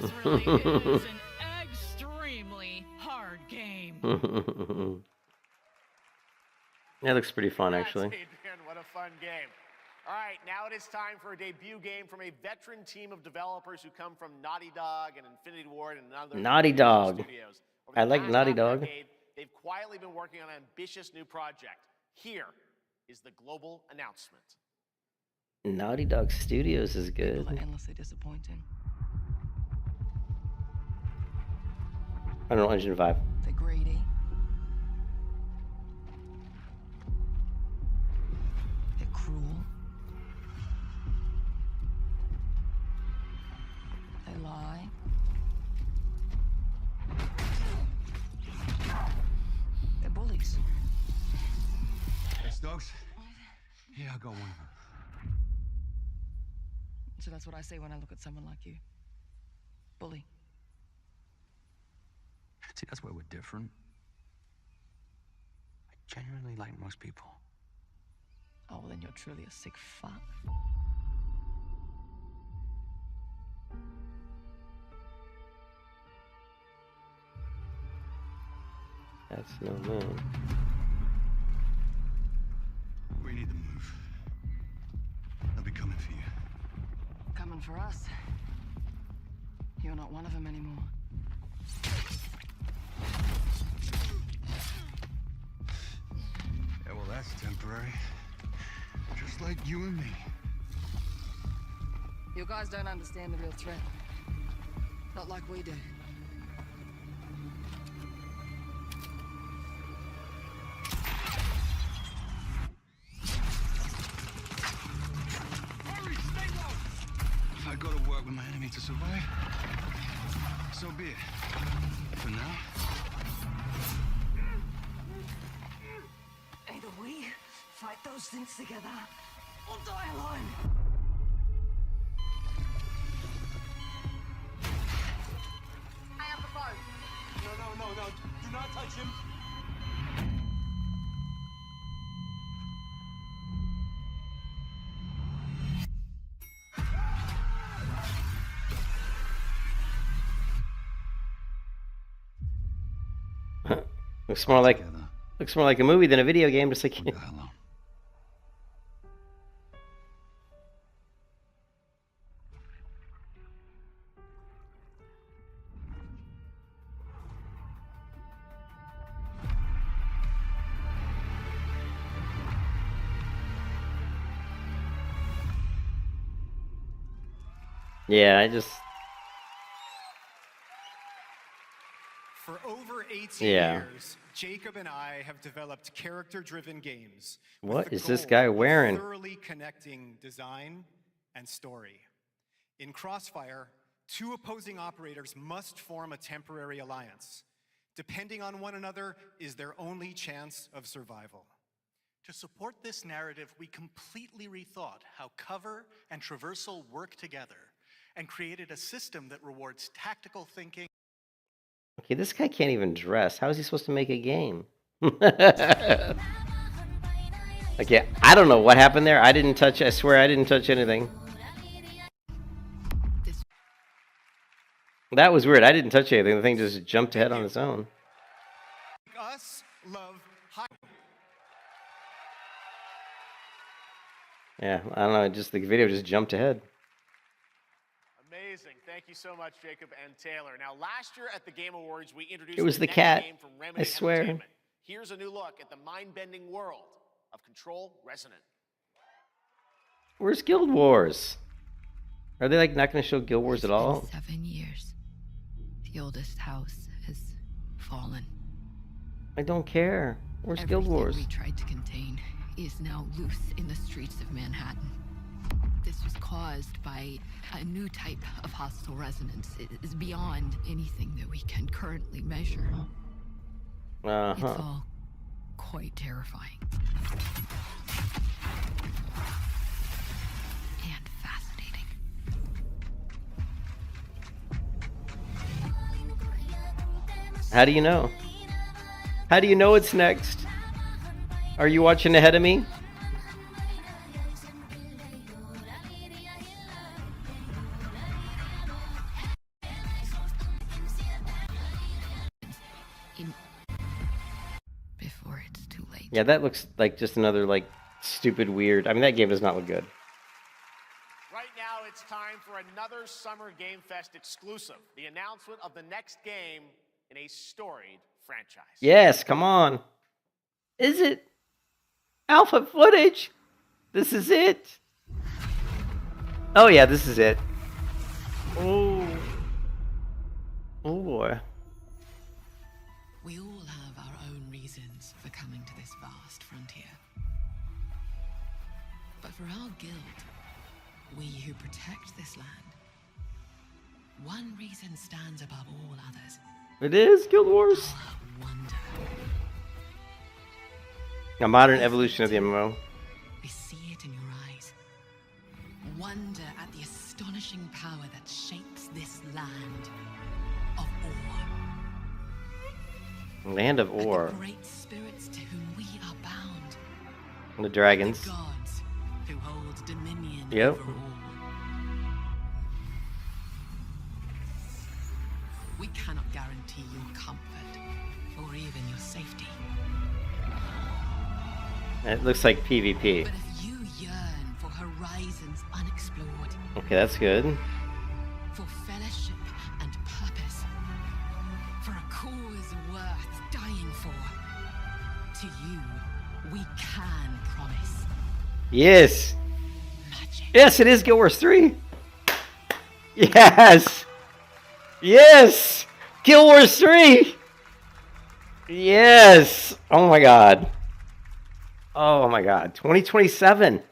This really is an extremely hard game. That looks pretty fun, actually. Adrian, what a fun game. All right, now it is time for a debut game from a veteran team of developers who come from Naughty Dog and Infinity Ward and other Naughty Dog. studios. Over I the like past Naughty half Dog. decade, they've quietly been working on an ambitious new project. Here is the global announcement. Naughty Dog Studios is good. Endlessly disappointing. Unreal Engine 5. They're greedy. They're cruel. They lie. They're bullies. Hey, Stokes. Yeah, I got one of them. So that's what I say when I look at someone like you. Bully. See, that's where we're different. I genuinely like most people. Oh, well, then you're truly a sick fuck. That's no man. We need to move. They'll be coming for you. Coming for us. You're not one of them anymore. Yeah, well, that's temporary. Just like you and me. You guys don't understand the real threat. Not like we do. Hurry, stay low! If I go to work with my enemy to survive, so be it. For now, Either we fight those things together, or die alone. I have the phone. No. Do not touch him. Looks more like a movie than a video game. Just like. Yeah, I just. For over 18 Yeah. years, Jacob and I have developed character-driven games. What is this guy wearing? Thoroughly connecting design and story. In Crossfire, two opposing operators must form a temporary alliance. Depending on one another is their only chance of survival. To support this narrative, we completely rethought how cover and traversal work together and created a system that rewards tactical thinking. Okay, this guy can't even dress. How is he supposed to make a game? Okay, I don't know what happened there. I didn't touch. I swear I didn't touch anything. That was weird. I didn't touch anything. The thing just jumped ahead on its own. Us love high. Yeah, I don't know. Just the video just jumped ahead. Amazing. Thank you so much, Jacob and Taylor. Now, last year at the Game Awards, we introduced It was the next cat. game from Remedy I swear. Entertainment. Here's a new look at the mind-bending world of Control Resonant. Where's Guild Wars? Are they like not going to show Guild Wars at all? 7 years. The oldest house has fallen. I don't care. Where's Guild Wars? Everything we tried to contain is now loose in the streets of Manhattan. This was caused by a new type of hostile resonance. It is beyond anything that we can currently measure. It's all quite terrifying. And fascinating. How do you know? How do you know it's next? Are you watching ahead of me? Before it's too late. Yeah, that looks like just another like stupid weird. I mean, that game does not look good. Right now, it's time for another Summer Game Fest exclusive, the announcement of the next game in a storied franchise. Yes, come on. Is it alpha footage? This is it. Oh yeah, this is it. Oh. Oh boy. We all have our own reasons for coming to this vast frontier. But for our guild, we who protect this land, one reason stands above all others. It is Guild Wars. A modern evolution of the MMO. We see it in your eyes. Wonder at the astonishing power that shapes this land of awe. Land of Ore. Great spirits to whom we are bound. The dragons. Gods who hold dominion Yep. over all. We cannot guarantee your comfort or even your safety. It looks like PvP. But if you yearn for horizons unexplored, Okay, that's good. for fellowship and purpose, for a cause worth dying for, to you, we can promise. Yes. Yes, it is Guild Wars 3. Yes. Yes. Guild Wars 3. Yes. Oh my god. Oh my god. 2027.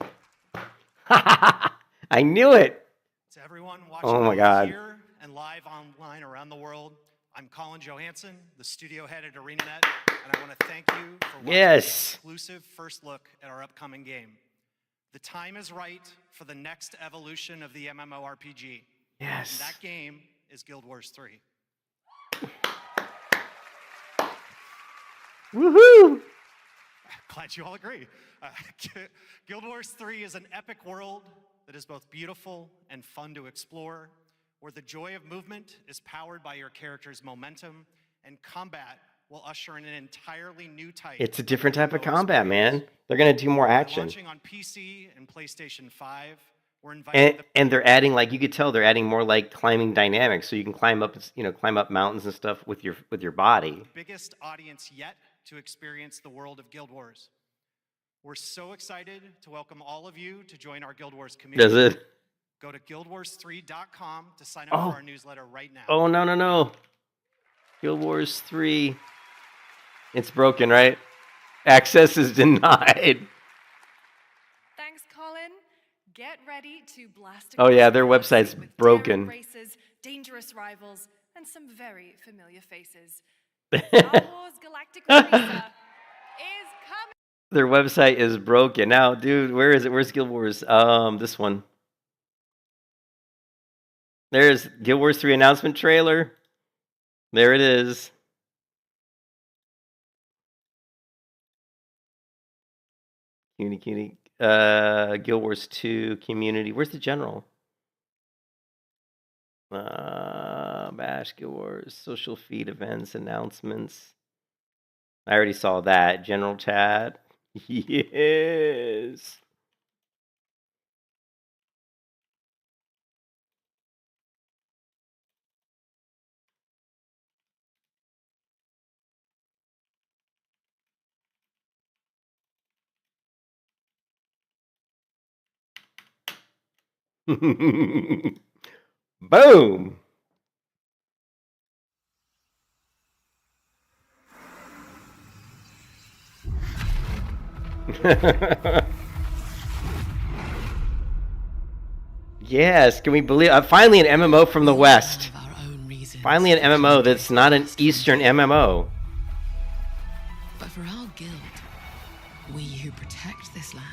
I knew it. To everyone watching Oh my both god. here and live online around the world, I'm Colin Johansson, the studio head at ArenaNet, and I want to thank you for watching Yes. this exclusive first look at our upcoming game. The time is right for the next evolution of the MMORPG. Yes. And that game is Guild Wars 3. Woohoo. Glad you all agree. Guild Wars 3 is an epic world that is both beautiful and fun to explore, where the joy of movement is powered by your character's momentum, and combat will usher in an entirely new type. It's a different type of combat, man. They're going to do more action. Launching on PC and PlayStation 5, we're inviting And they're adding, like, you could tell they're adding more like climbing dynamics, so you can climb up, climb up mountains and stuff with your body. the biggest audience yet to experience the world of Guild Wars. We're so excited to welcome all of you to join our Guild Wars community. Does it? Go to guildwars3.com to sign up for our newsletter right now. Oh, no. Guild Wars 3. It's broken, right? Access is denied. Thanks, Colin. Get ready to blast. Oh, yeah, their website's broken. Races, dangerous rivals, and some very familiar faces. Star Wars Galactic Racer is coming. Their website is broken. Now, dude, where is it? Where's Guild Wars? This one. There's Guild Wars 3 announcement trailer. There it is. Cutie. Guild Wars 2 community. Where's the general? Bash, Guild Wars, social feed, events, announcements. I already saw that. General chat. Yes. Boom. Yes, can we believe finally an MMO from the West. Finally an MMO that's not an Eastern MMO. But for our guild, we who protect this land,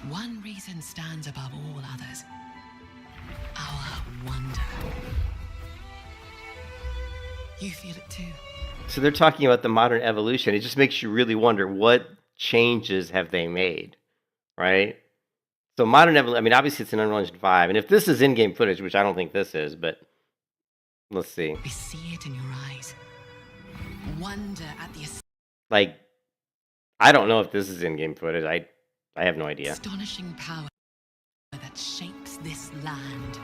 one reason stands above all others. Our wonder. You feel it too. So they're talking about the modern evolution. It just makes you really wonder, what changes have they made, right? So modern evolution, I mean, obviously it's an Unreal Engine 5, and if this is in-game footage, which I don't think this is, but let's see. We see it in your eyes. Wonder at the like, I don't know if this is in-game footage. I have no idea. astonishing power that shapes this land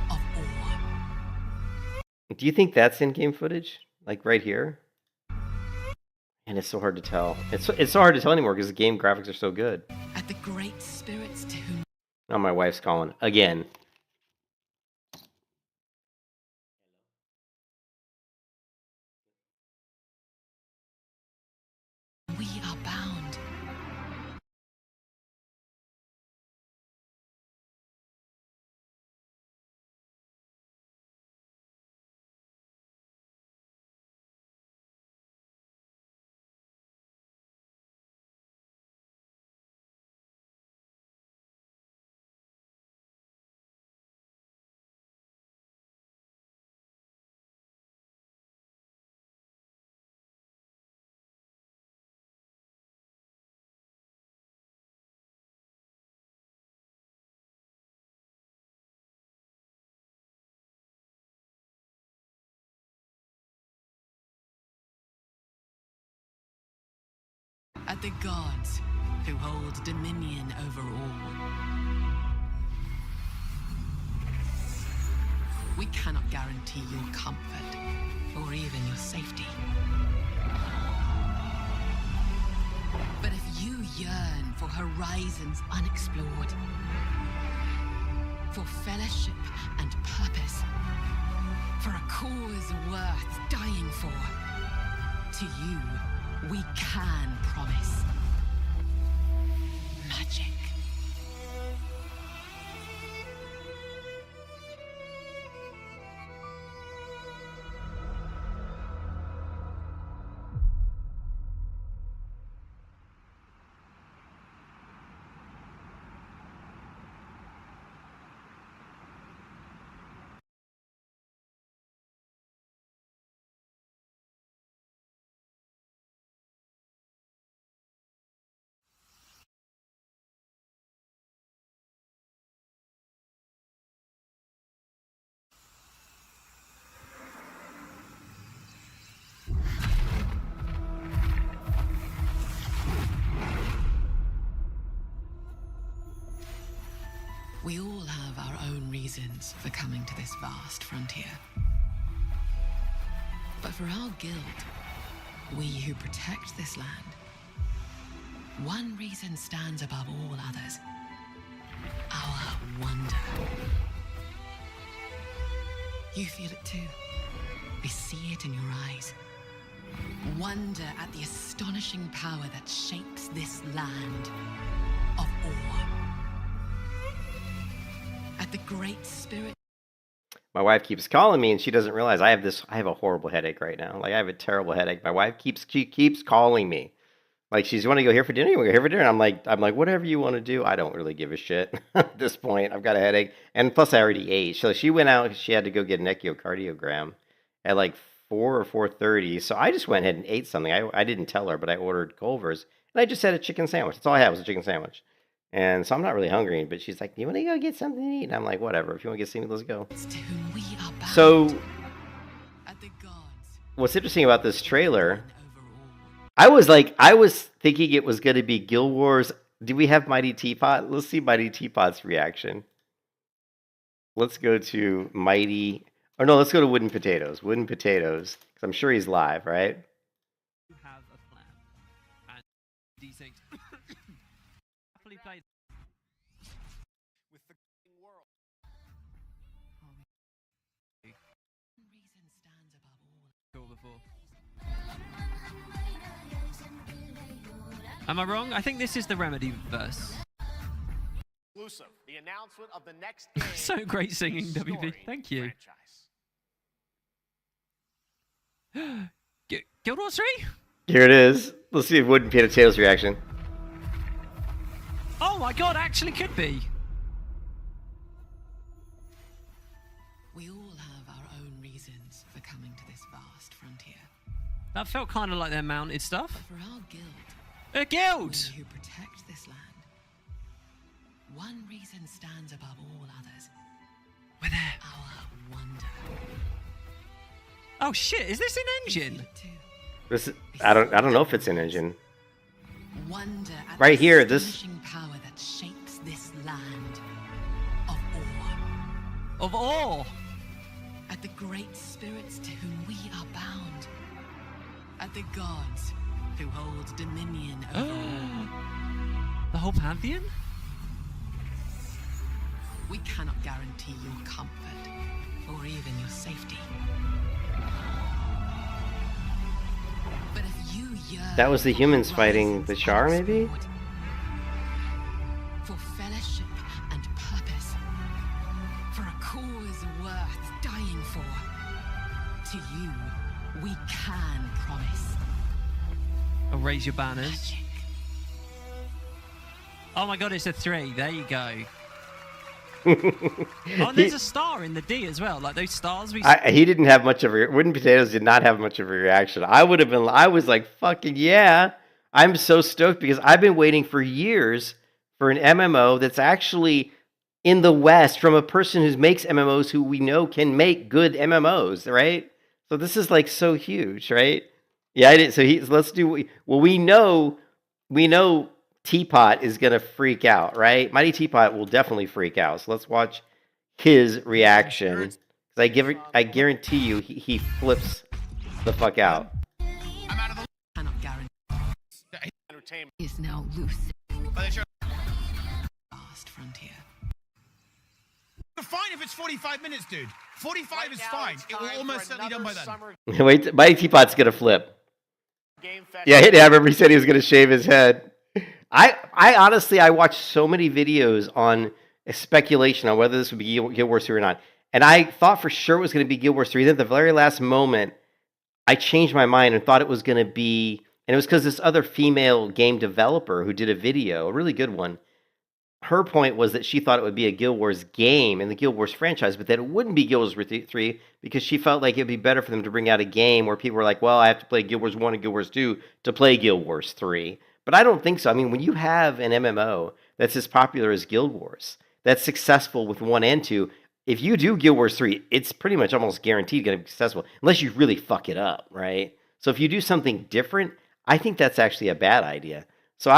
of awe. Do you think that's in-game footage? Like right here? And it's so hard to tell. It's so hard to tell anymore because the game graphics are so good. At the great spirits to whom Oh, my wife's calling again. we are bound. At the gods who hold dominion over all. We cannot guarantee your comfort or even your safety. But if you yearn for horizons unexplored, for fellowship and purpose, for a cause worth dying for, to you, we can promise magic. We all have our own reasons for coming to this vast frontier. But for our guild, we who protect this land, one reason stands above all others. Our You feel it too. I see it in your eyes. Wonder at the astonishing power that shapes this land of awe. At the great spirit. My wife keeps calling me, and she doesn't realize I have a horrible headache right now. Like, I have a terrible headache. My wife keeps calling me. Like, she's, want to go here for dinner? You want to go here for dinner? I'm like, whatever you want to do. I don't really give a shit at this point. I've got a headache, and plus I already ate. So she went out. She had to go get an echocardiogram at like 4 or 4:30. So I just went ahead and ate something. I didn't tell her, but I ordered Culver's, and I just had a chicken sandwich. That's all I had was a chicken sandwich. And so I'm not really hungry. But she's like, "Do you want to go get something to eat?" And I'm like, "Whatever. If you want to get something, let's go." So what's interesting about this trailer? I was thinking it was going to be Guild Wars. Do we have Mighty Teapot? Let's see Mighty Teapot's reaction. Let's go to Mighty, or no, let's go to Wooden Potatoes. Wooden Potatoes, because I'm sure he's live, right? Have a plan. And D6. Happily played. With the world. Cool before. Am I wrong? I think this is the Remedy verse. Exclusive. The announcement of the next game. So great singing, WP. Thank you. Guild Wars 3? Here it is. Let's see if Wooden Potatoes' reaction. Oh my god, actually could be. We all have our own reasons for coming to this vast frontier. That felt kind of like their mounted stuff. For our guild. A guild! We who protect this land. One reason stands above all others. We're there. Our wonder. Oh shit, is this an engine? This is, I don't know if it's an engine. Wonder at Right the here, this astonishing power that shapes this land of awe. Of awe? At the great spirits to whom we are bound. At the gods who hold dominion over all. The whole pantheon? We cannot guarantee your comfort or even your safety. But if you yearn that was the humans fighting the Char, maybe? for fellowship and purpose, for a cause worth dying for, to you, we can promise. I'll raise your banners. Oh my god, it's a 3. There you go. Oh, and there's a star in the D as well. Like those stars we... He didn't have much of a... Wooden Potatoes did not have much of a reaction. I was like, fucking yeah. I'm so stoked because I've been waiting for years for an MMO that's actually in the West from a person who makes MMOs who we know can make good MMOs, right? So this is like so huge, right? Yeah, I did. So let's do... Well, we know Teapot is going to freak out, right? Mighty Teapot will definitely freak out. So let's watch his reaction. I guarantee you he flips the fuck out. Cannot guarantee. Entertainment is now loose. Vast frontier. Fine if it's 45 minutes, dude. 45 is fine. It will almost certainly done by then. Wait, Mighty Teapot's going to flip. Yeah, I remember he said he was going to shave his head. I honestly, I watched so many videos on speculation on whether this would be Guild Wars 3 or not. And I thought for sure it was going to be Guild Wars 3. Then at the very last moment, I changed my mind and thought it was going to be... And it was because this other female game developer who did a video, a really good one, her point was that she thought it would be a Guild Wars game in the Guild Wars franchise, but that it wouldn't be Guild Wars 3 because she felt like it would be better for them to bring out a game where people were like, well, I have to play Guild Wars 1 and Guild Wars 2 to play Guild Wars 3. But I don't think so. I mean, when you have an MMO that's as popular as Guild Wars, that's successful with 1 and 2, if you do Guild Wars 3, it's pretty much almost guaranteed going to be successful, unless you really fuck it up, right? So if you do something different, I think that's actually a bad idea. So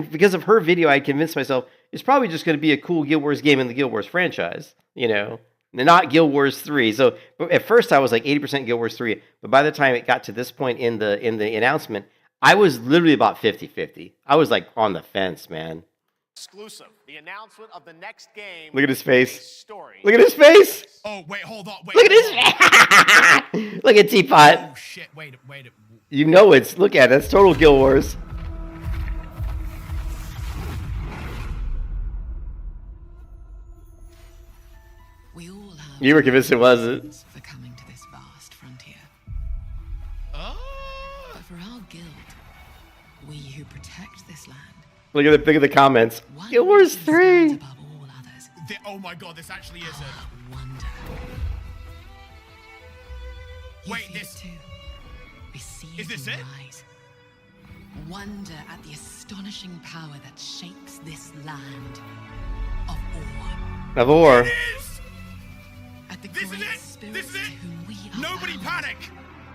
because of her video, I convinced myself it's probably just going to be a cool Guild Wars game in the Guild Wars franchise, not Guild Wars 3. So at first I was like 80% Guild Wars 3, but by the time it got to this point in the announcement, I was literally about 50-50. I was like on the fence, man. Exclusive. The announcement of the next game. Look at his face. Story. Look at his face. Oh, wait, hold on. Wait, Look at his. Look at Teapot. Oh, shit. Wait. You know it's. Look at it. That's total Guild Wars. We all have You were convinced it wasn't. for coming to this vast frontier. Oh. But for our guild, we who protect this land, Look at the comments. Guild Wars 3. Oh my god, this actually is a wonder. Wait, this We see is this in it? your eyes. Wonder at the astonishing power that shapes this land of awe. Of Or. At the This is great it. spirits This is it. to whom we are Nobody bound. panic.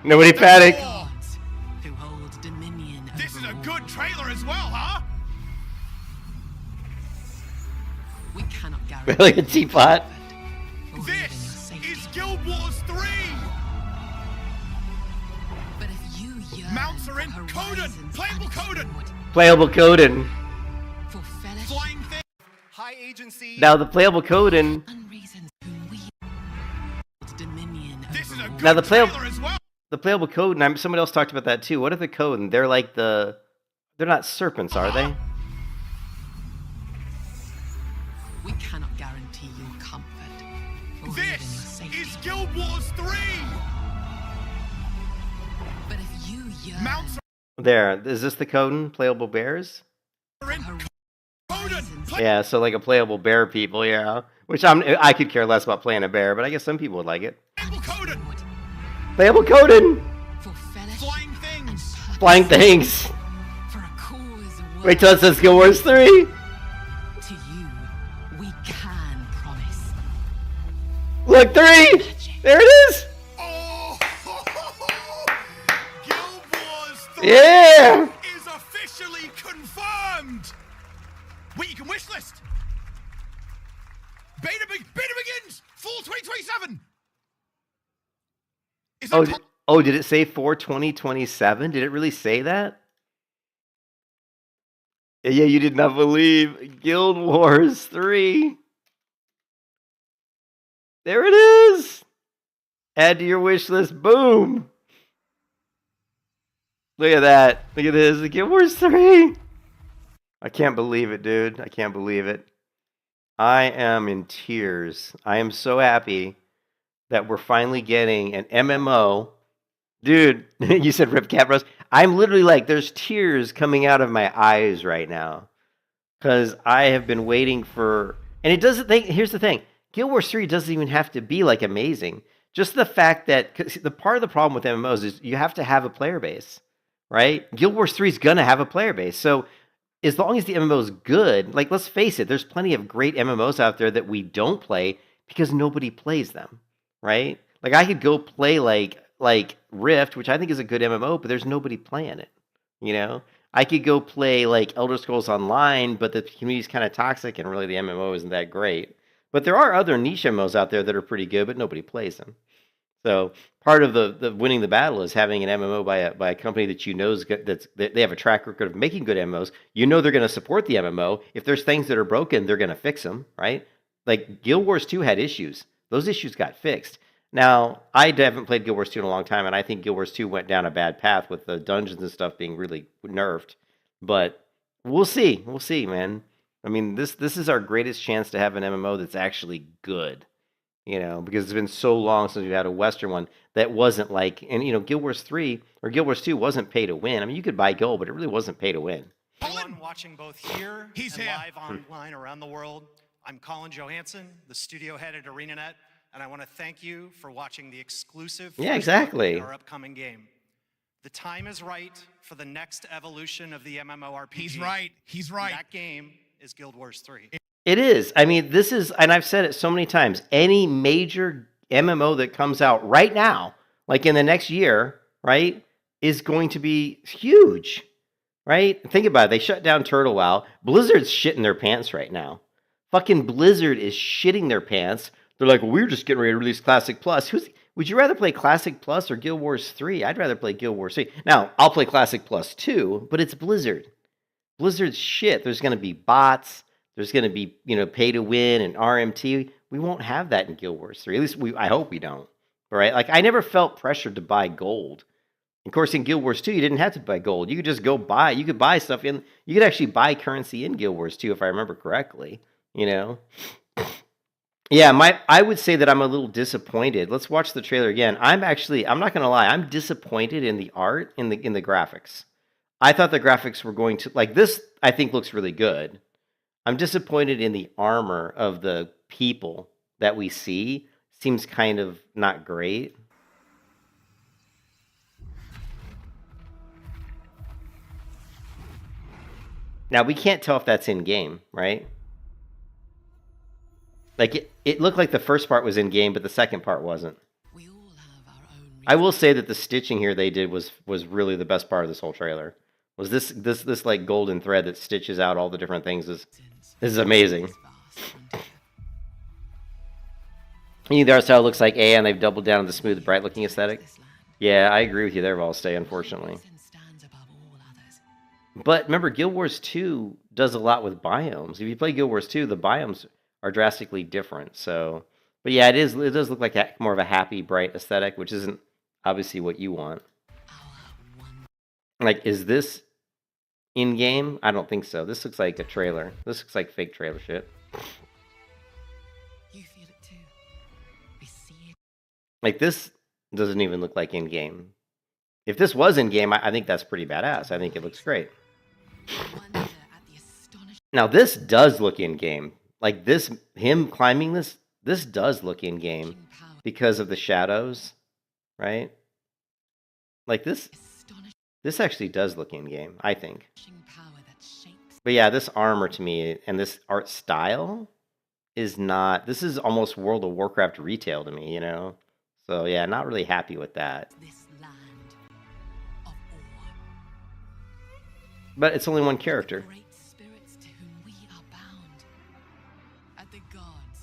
Nobody panic. Gods who hold dominion This is over a all. good trailer as well, huh? We cannot guarantee Look at Teapot. This is Guild Wars 3. But if you yearn Mounts are in. Coden. Playable Coden. Playable Coden. for fellowship, Flying thing. High agency. Now the playable Coden. reasons whom we hold dominion This is a good Now the playable. trailer as well. The playable Coden. Somebody else talked about that too. What are the Coden? They're like the. They're not serpents, are they? we cannot guarantee your comfort. Or even your This safety. is Guild Wars 3. But if you yearn Mounts There. Is this the Coden? Playable bears? are in. Coden. Yeah. So like a playable bear people. Yeah. Which I could care less about playing a bear, but I guess some people would like it. Playable Coden. Playable Coden. for fellowship Flying things. Flying things. for a cause Wait till it says Guild Wars 3. to you, we can promise. Look, 3. There it is. Oh, Guild Wars 3 Yeah. is officially confirmed. Wait, you can wishlist. Beta begins. Fall 2027. Is that Did it say for 2027? Did it really say that? Yeah, you did not believe Guild Wars 3. There it is. Add to your wish list. Boom. Look at that. Look at this. The Guild Wars 3. I can't believe it, dude. I can't believe it. I am in tears. I am so happy that we're finally getting an MMO. Dude, you said Rip Cat Bros. I'm literally like, there's tears coming out of my eyes right now. Because I have been waiting for... And it doesn't... Here's the thing. Guild Wars 3 doesn't even have to be like amazing. Just the fact that... Cause the part of the problem with MMOs is you have to have a player base. Right? Guild Wars 3 is going to have a player base. So as long as the MMO is good... Like, let's face it. There's plenty of great MMOs out there that we don't play because nobody plays them. Right? Like, I could go play like Rift, which I think is a good MMO, but there's nobody playing it. You know? I could go play like Elder Scrolls Online, but the community's kind of toxic and really the MMO isn't that great. But there are other niche MMOs out there that are pretty good, but nobody plays them. So part of the winning the battle is having an MMO by a company that you know is good, they have a track record of making good MMOs. You know they're going to support the MMO. If there's things that are broken, they're going to fix them, right? Like Guild Wars 2 had issues. Those issues got fixed. Now, I haven't played Guild Wars 2 in a long time, and I think Guild Wars 2 went down a bad path with the dungeons and stuff being really nerfed. But we'll see. We'll see, man. I mean, this is our greatest chance to have an MMO that's actually good. You know, because it's been so long since we've had a Western one that wasn't like... And, you know, Guild Wars 3 or Guild Wars 2 wasn't pay to win. I mean, you could buy gold, but it really wasn't pay to win. Everyone watching both here and live online around the world, I'm Colin Johansson, the studio head at ArenaNet. And I want to thank you for watching the exclusive Yeah, exactly. in our upcoming game. The time is right for the next evolution of the MMORPG. He's right. He's right. And that game is Guild Wars 3. It is. I mean, this is, and I've said it so many times, any major MMO that comes out right now, like in the next year, right, is going to be huge, right? Think about it. They shut down Turtle WoW. Blizzard's shitting their pants right now. Fucking Blizzard is shitting their pants. They're like, well, we're just getting ready to release Classic Plus. Would you rather play Classic Plus or Guild Wars 3? I'd rather play Guild Wars 3. Now, I'll play Classic Plus too, but it's Blizzard. Blizzard's shit. There's going to be bots. There's going to be, pay to win and RMT. We won't have that in Guild Wars 3. At least I hope we don't. Right? Like, I never felt pressured to buy gold. Of course, in Guild Wars 2, you didn't have to buy gold. You could just go buy. You could buy stuff in. You could actually buy currency in Guild Wars 2, if I remember correctly. Yeah, I would say that I'm a little disappointed. Let's watch the trailer again. I'm not going to lie. I'm disappointed in the art, in the graphics. I thought the graphics were going to, like, this, I think looks really good. I'm disappointed in the armor of the people that we see. Seems kind of not great. Now, we can't tell if that's in-game, right? Like, it looked like the first part was in-game, but the second part wasn't. I will say that the stitching here they did was really the best part of this whole trailer. Was this like golden thread that stitches out all the different things is amazing. The art style looks like and they've doubled down on the smooth, bright-looking aesthetic. Yeah, I agree with you there, Volstay, unfortunately. But remember, Guild Wars 2 does a lot with biomes. If you play Guild Wars 2, the biomes are drastically different. So, but yeah, it does look like more of a happy, bright aesthetic, which isn't obviously what you want. Like, is this in-game? I don't think so. This looks like a trailer. This looks like fake trailer shit. Like, this doesn't even look like in-game. If this was in-game, I think that's pretty badass. I think it looks great. Now, this does look in-game. Like, him climbing this does look in-game because of the shadows, right? Like, this actually does look in-game, I think. But yeah, this armor to me and this art style is not... This is almost World of Warcraft retail to me, So yeah, not really happy with that. But it's only one character.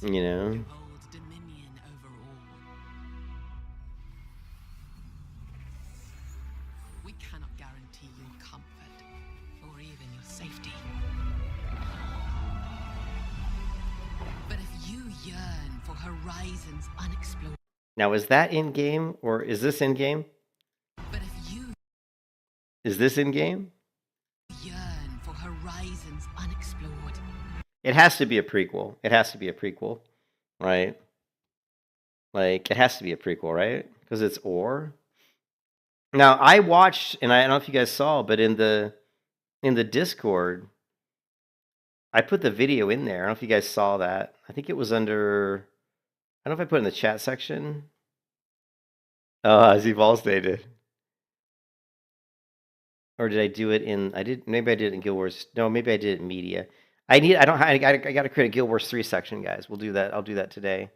We cannot guarantee your comfort or even your safety. But if you yearn for horizons unexplored. Now, is that in-game or is this in-game? But if you Is this in-game? yearn for horizons unexplored. It has to be a prequel. It has to be a prequel, right? Like, it has to be a prequel, right? Because it's Ore. Now, I watched, and I don't know if you guys saw, but in the Discord, I put the video in there. I don't know if you guys saw that. I think it was under... I don't know if I put it in the chat section. Oh, Z Volstay did. Or did I do it in... Maybe I did it in Guild Wars. No, maybe I did it in media. I got to create a Guild Wars 3 section, guys. We'll do that. I'll do that today.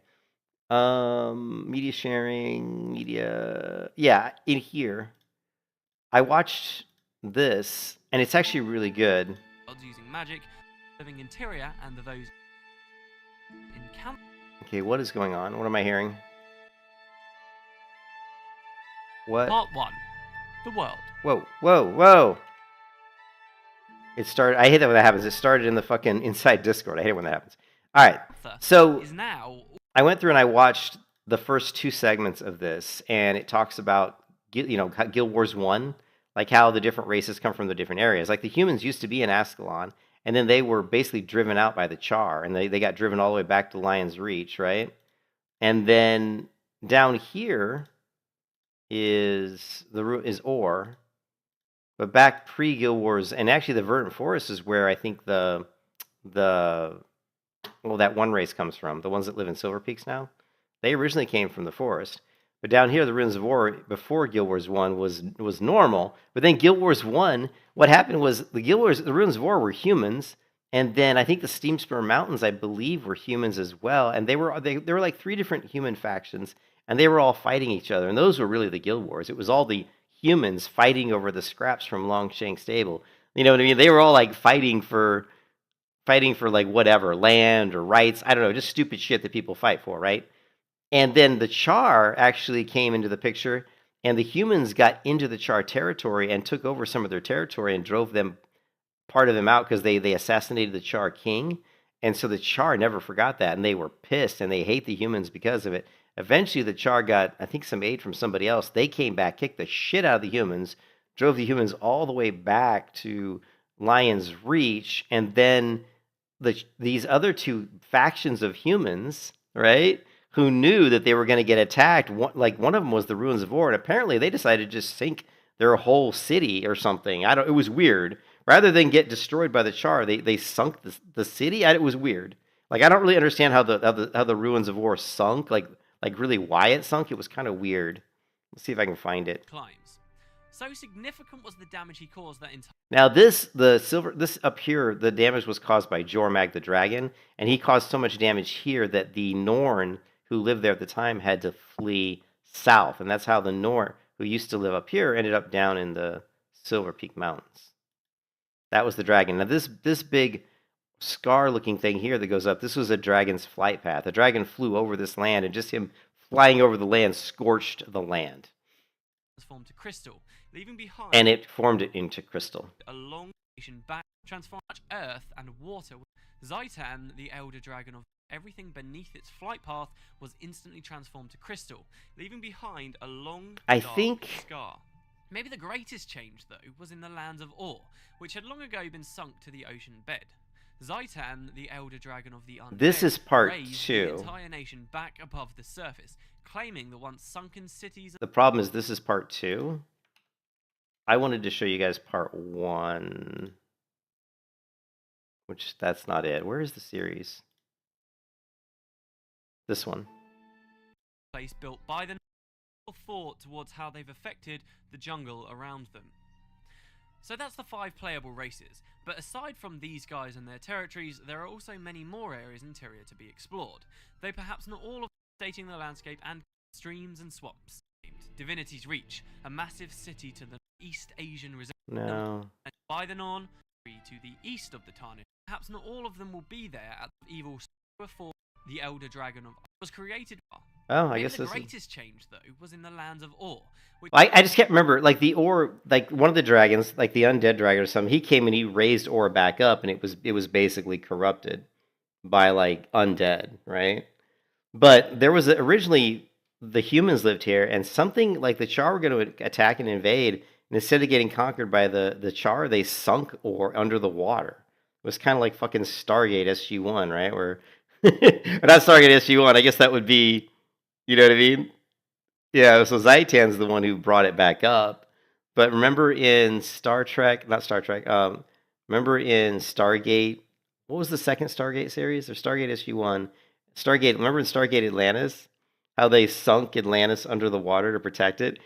Media sharing, media. Yeah, in here. I watched this, and it's actually really good. Using magic, living interior, and those in camp. Okay, what is going on? What am I hearing? What? Part 1. The world. Whoa, whoa, whoa! It started. I hate that when that happens. It started in the fucking inside Discord. I hate it when that happens. All right, so I went through and I watched the first 2 segments of this, and it talks about Guild Wars 1, like how the different races come from the different areas. Like the humans used to be in Ascalon, and then they were basically driven out by the Char, and they got driven all the way back to Lion's Reach, right? And then down here is Ore. But back pre-Guild Wars, and actually the Verdant Forest is where I think that one race comes from. The ones that live in Silver Peaks now. They originally came from the forest. But down here, the Ruins of Ore, before Guild Wars 1, was normal. But then Guild Wars 1, what happened was the Ruins of Ore were humans, and then I think the Steamspur Mountains, I believe, were humans as well. And there were like 3 different human factions, and they were all fighting each other. And those were really the Guild Wars. It was all the humans fighting over the scraps from Longshank Stable. You know what I mean? They were all like fighting for like whatever, land or rights. I don't know, just stupid shit that people fight for, right? And then the Char actually came into the picture, and the humans got into the Char territory and took over some of their territory and drove part of them out because they assassinated the Char king. And so the Char never forgot that, and they were pissed, and they hate the humans because of it. Eventually, the Char got, I think, some aid from somebody else. They came back, kicked the shit out of the humans, drove the humans all the way back to Lion's Reach, and then these other two factions of humans, right, who knew that they were going to get attacked. One of them was the Ruins of War, and apparently they decided to just sink their whole city or something. It was weird. Rather than get destroyed by the Char, they sunk the city. It was weird. Like, I don't really understand how the Ruins of War sunk. Like really why it sunk. It was kind of weird. Let's see if I can find it. Climbs. So significant was the damage he caused that entire. Now this up here, the damage was caused by Jormag the dragon, and he caused so much damage here that the Norn who lived there at the time had to flee south, and that's how the Norn who used to live up here ended up down in the Silver Peak Mountains. That was the dragon. Now this big scar-looking thing here that goes up, this was a dragon's flight path. The dragon flew over this land, and just him flying over the land scorched the land. Transformed to crystal, leaving behind. And it formed it into crystal. A long nation back, transformed earth and water. Zaitan, the elder dragon of everything beneath its flight path, was instantly transformed to crystal, leaving behind a long scar. Maybe the greatest change, though, was in the lands of Or, which had long ago been sunk to the ocean bed. Zaitan, the elder dragon of the undead, this is part raised 2. the entire nation back above the surface, claiming the once sunken cities. The problem is this is part 2. I wanted to show you guys part 1, which that's not it. Where is the series? This one. Place built by the thought towards how they've affected the jungle around them. So that's the 5 playable races, but aside from these guys and their territories, there are also many more areas in Tyria to be explored, though perhaps not all of them stating the landscape and streams and swamps. Divinity's Reach, a massive city to the East Asian No. by the Norn, to the east of the Tarnish. Perhaps not all of them will be there at the evil before the Elder Dragon of was created. Oh, I Maybe guess the this is... greatest change, though, was in the lands of Or. I just can't remember, like the Or, like one of the dragons, like the undead dragon or something, he came and he raised Or back up, and it was basically corrupted by like undead, right? But there was originally the humans lived here, and something like the Char were going to attack and invade, and instead of getting conquered by the Char, they sunk Or under the water. It was kind of like fucking Stargate SG-1, right? Where, or not Stargate SG-1, I guess that would be, you know what I mean? Yeah, so Zaitan's the one who brought it back up. But remember in Star Trek, not Star Trek, remember in Stargate, what was the second Stargate series? Or Stargate SG-1? Remember in Stargate Atlantis? How they sunk Atlantis under the water to protect it?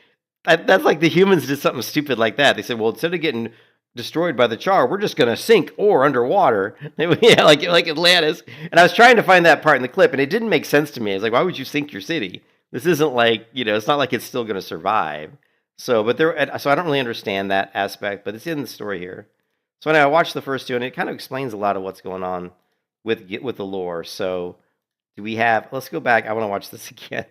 That's like the humans did something stupid like that. They said, well, instead of getting destroyed by the Char, we're just going to sink Or underwater. Yeah, like Atlantis. And I was trying to find that part in the clip, and it didn't make sense to me. I was like, why would you sink your city? This isn't like, it's not like it's still going to survive. So, so I don't really understand that aspect, but it's in the story here. So when I watched the first 2, and it kind of explains a lot of what's going on with the lore. So do we have, let's go back. I want to watch this again.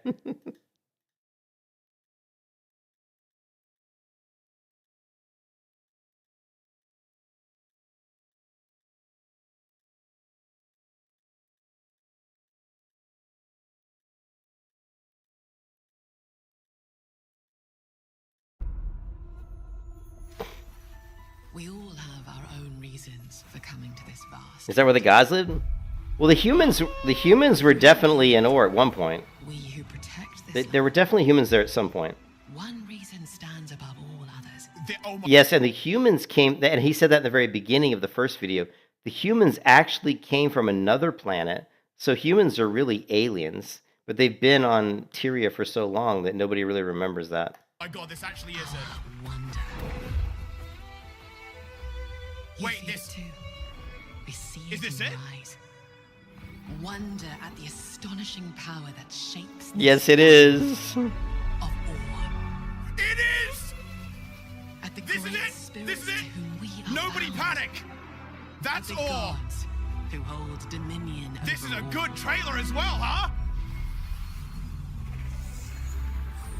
We all have our own reasons for coming to this vast. Is that where the gods lived? Well, the humans were definitely in Or at one point. We who protect this There were definitely humans there at some point. one reason stands above all others. Yes, and the humans came, and he said that in the very beginning of the first video. The humans actually came from another planet, so humans are really aliens, but they've been on Tyria for so long that nobody really remembers that. My God, this actually is a wonder. Wait, this Is this it? Eyes. Wonder at the astonishing power that shapes. Yes, it is. It is! At the This is great it! spirits This is it! whom we Nobody panic! That's the all! gods who hold dominion This is over a all. good trailer as well, huh?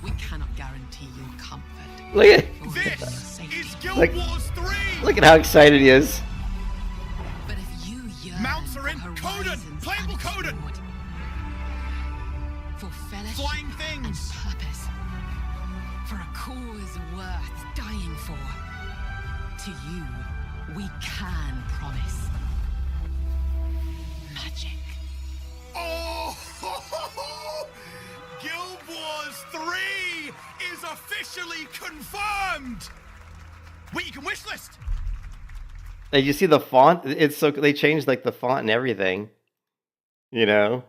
We cannot guarantee your comfort. Look at This is Guild Look- Wars 3! Look at how excited he is. But if you yearn Mounts are in for covert cause worth dying for. To you, we can promise magic. Oh! Guild Wars 3 is officially confirmed! Wait, you can wishlist! And you see the font? It's so they changed like the font and everything. You know?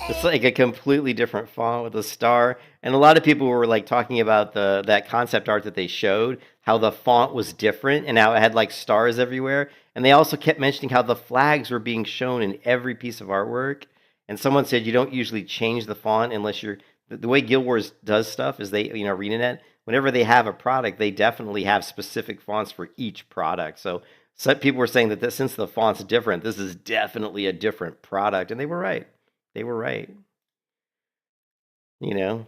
It's like a completely different font with a star. And a lot of people were like talking about that concept art that they showed, how the font was different and how it had like stars everywhere. And they also kept mentioning how the flags were being shown in every piece of artwork. And someone said you don't usually change the font unless you're the way Guild Wars does stuff is they, ArenaNet, whenever they have a product, they definitely have specific fonts for each product. So some people were saying that since the font's different, this is definitely a different product. And they were right. They were right. You know?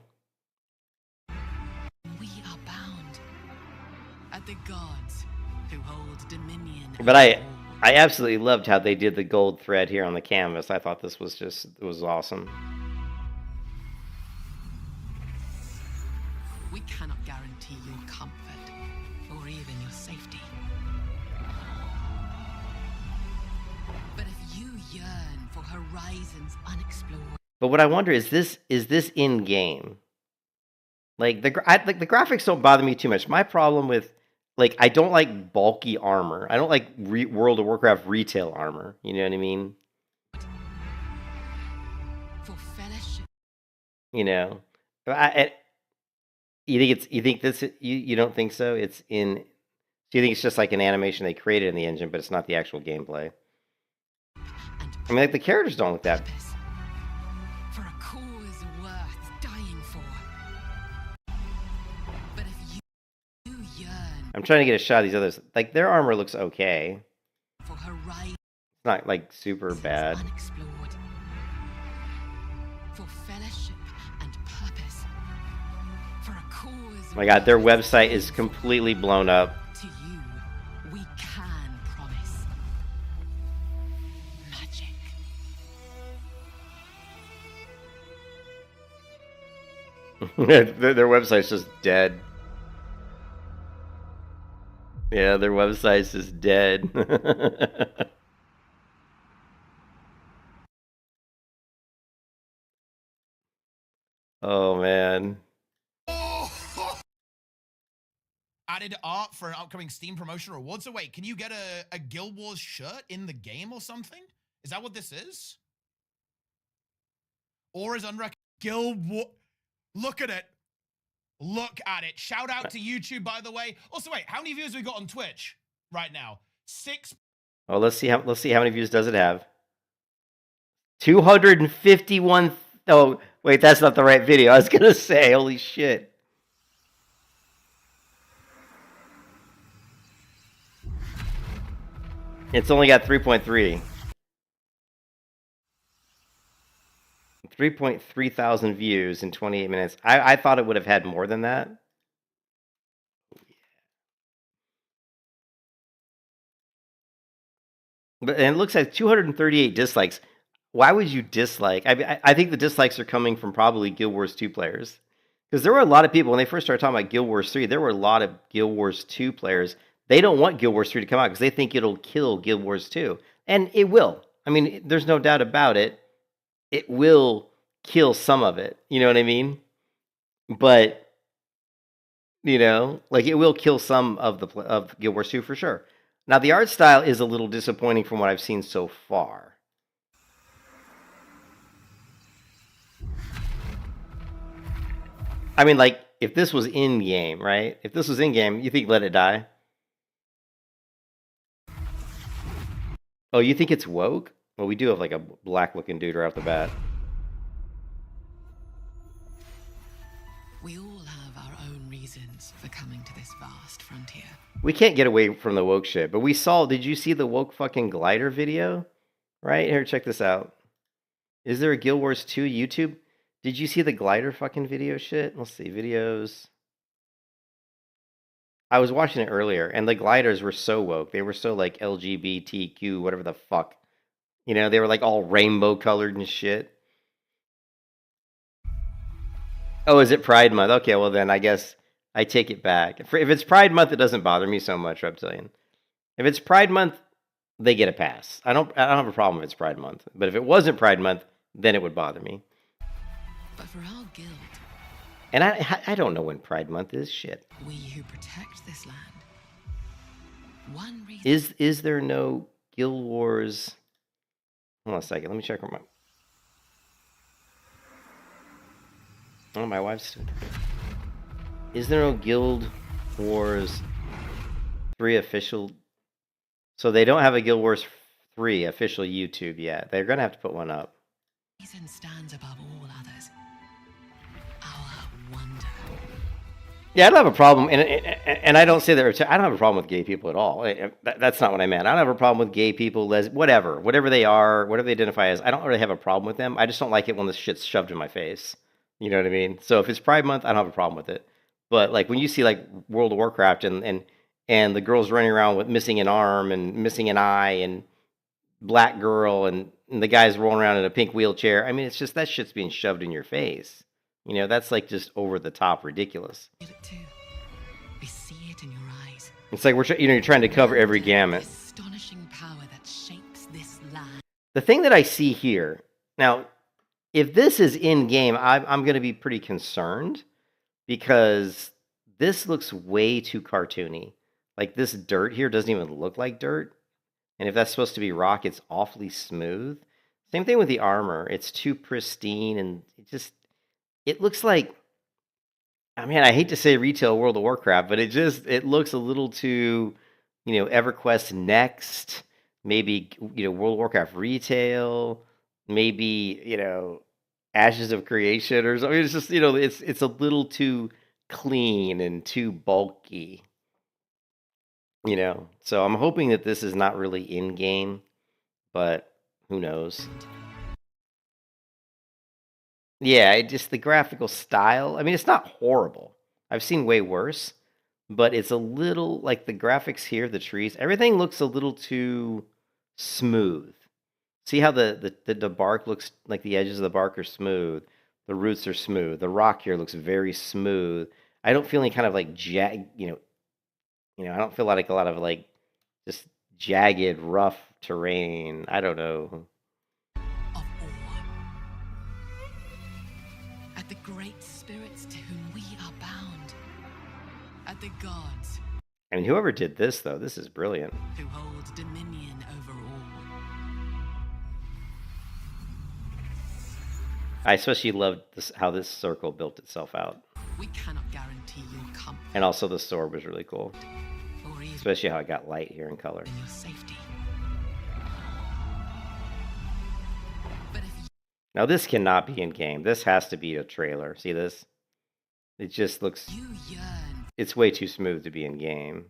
We are bound at the gods who hold dominion. But I absolutely loved how they did the gold thread here on the canvas. I thought this was it was awesome. We cannot guarantee your comfort or even your safety. But if you yearn for horizons unexplored. But what I wonder is this in game? Like the graphics don't bother me too much. My problem with I don't like bulky armor. I don't like World of Warcraft retail armor. You know what I mean? For fellowship. You know, you think this? You don't think so? It's in. Do you think it's just like an animation they created in the engine, but it's not the actual gameplay? I mean, like the characters don't look that. For a cause worth dying for. But if you yearn. I'm trying to get a shot of these others. Like their armor looks okay. For horizons. It's not like super bad. Unexplored. For fellowship and purpose. For a cause. Oh my God, their website is completely blown up. To you, we can promise magic. Their website's just dead. Yeah, their website's just dead. Oh man. Added art for an upcoming Steam promotional award. So wait, can you get a Guild Wars shirt in the game or something? Is that what this is? Or is Guild War? Look at it. Look at it. Shout out to YouTube, by the way. Also, wait, how many views we got on Twitch right now? 6. Oh, let's see how many views does it have. 251. Oh, wait, that's not the right video. I was gonna say, holy shit. It's only got 3.3. 3.3 thousand views in 28 minutes. I thought it would have had more than that. But and it looks like 238 dislikes. Why would you dislike? I think the dislikes are coming from probably Guild Wars 2 players. Because there were a lot of people, when they first started talking about Guild Wars 3, there were a lot of Guild Wars 2 players. They don't want Guild Wars 3 to come out because they think it'll kill Guild Wars 2. And it will. I mean, there's no doubt about it. It will kill some of it. You know what I mean? But, you know, like it will kill some of Guild Wars 2 for sure. Now, the art style is a little disappointing from what I've seen so far. I mean, like, if this was in-game, right? If this was in-game, you think Let It Die? Oh, you think it's woke? Well, we do have, like, a black-looking dude right off the bat. We all have our own reasons for coming to this vast frontier. We can't get away from the woke shit, but we saw... Did you see the woke fucking glider video? Right? Here, check this out. Is there a Guild Wars 2 YouTube? Did you see the glider fucking video shit? Let's see, videos. I was watching it earlier, and the gliders were so woke. They were so, like, LGBTQ, whatever the fuck. You know, they were, like, all rainbow colored and shit. Oh, is it Pride Month? Okay, well then I guess I take it back. If it's Pride Month, it doesn't bother me so much, Reptilian. If it's Pride Month, they get a pass. I don't have a problem if it's Pride Month. But if it wasn't Pride Month, then it would bother me. But for our guild, And I don't know when Pride Month is. Shit. we who protect this land, one reason Is there no Guild Wars? Hold on a second. Let me check my. Oh, my wife's. Is there no Guild Wars 3 official? So they don't have a Guild Wars 3 official YouTube yet. They're gonna have to put one up. reason stands above all others. Our wonder. Yeah, I don't have a problem, and I don't say that. I don't have a problem with gay people at all. That's not what I meant. I don't have a problem with gay people, whatever they are, whatever they identify as. I don't really have a problem with them. I just don't like it when this shit's shoved in my face. You know what I mean? So if it's Pride Month, I don't have a problem with it. But like when you see like World of Warcraft and the girls running around with missing an arm and missing an eye and black girl and the guys rolling around in a pink wheelchair, I mean, it's just that shit's being shoved in your face. You know, that's like just over the top ridiculous. Feel it too. We see it in your eyes. It's like you're trying to cover every gamut. Astonishing power that shapes this land. The thing that I see here now, if this is in game, I'm going to be pretty concerned because this looks way too cartoony. Like this dirt here doesn't even look like dirt, and if that's supposed to be rock, it's awfully smooth. Same thing with the armor; it's too pristine, and it looks like. I mean, I hate to say retail World of Warcraft, but it looks a little too, EverQuest Next, maybe World of Warcraft retail, maybe Ashes of Creation or something. It's just it's a little too clean and too bulky. So I'm hoping that this is not really in game, but who knows? Yeah, just the graphical style. I mean, it's not horrible. I've seen way worse, but it's a little like the graphics here, the trees, everything looks a little too smooth. See how the bark looks like the edges of the bark are smooth, the roots are smooth. The rock here looks very smooth. I don't feel any kind of like I don't feel like a lot of like just jagged, rough terrain. I don't know. At the great spirits to whom we are bound. At the gods I mean, whoever did this though, this is brilliant. who hold dominion over all. I especially loved how this circle built itself out, We cannot guarantee your comfort and also the sword was really cool, or even especially how it got light here in color. your safety. Now this cannot be in game. This has to be a trailer. See this? It just looks. You yearn It's way too smooth to be in game.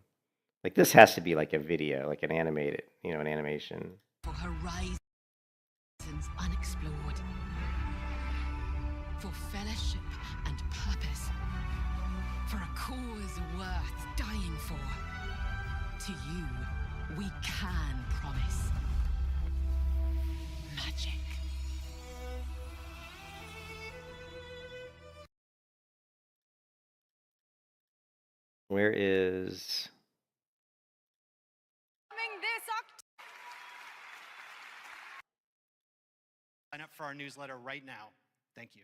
Like this has to be like a video, like an animated, an animation. for horizons unexplored. For fellowship and purpose. For a cause worth dying for. To you, we can promise magic. Where is? Coming this Sign up for our newsletter right now. Thank you.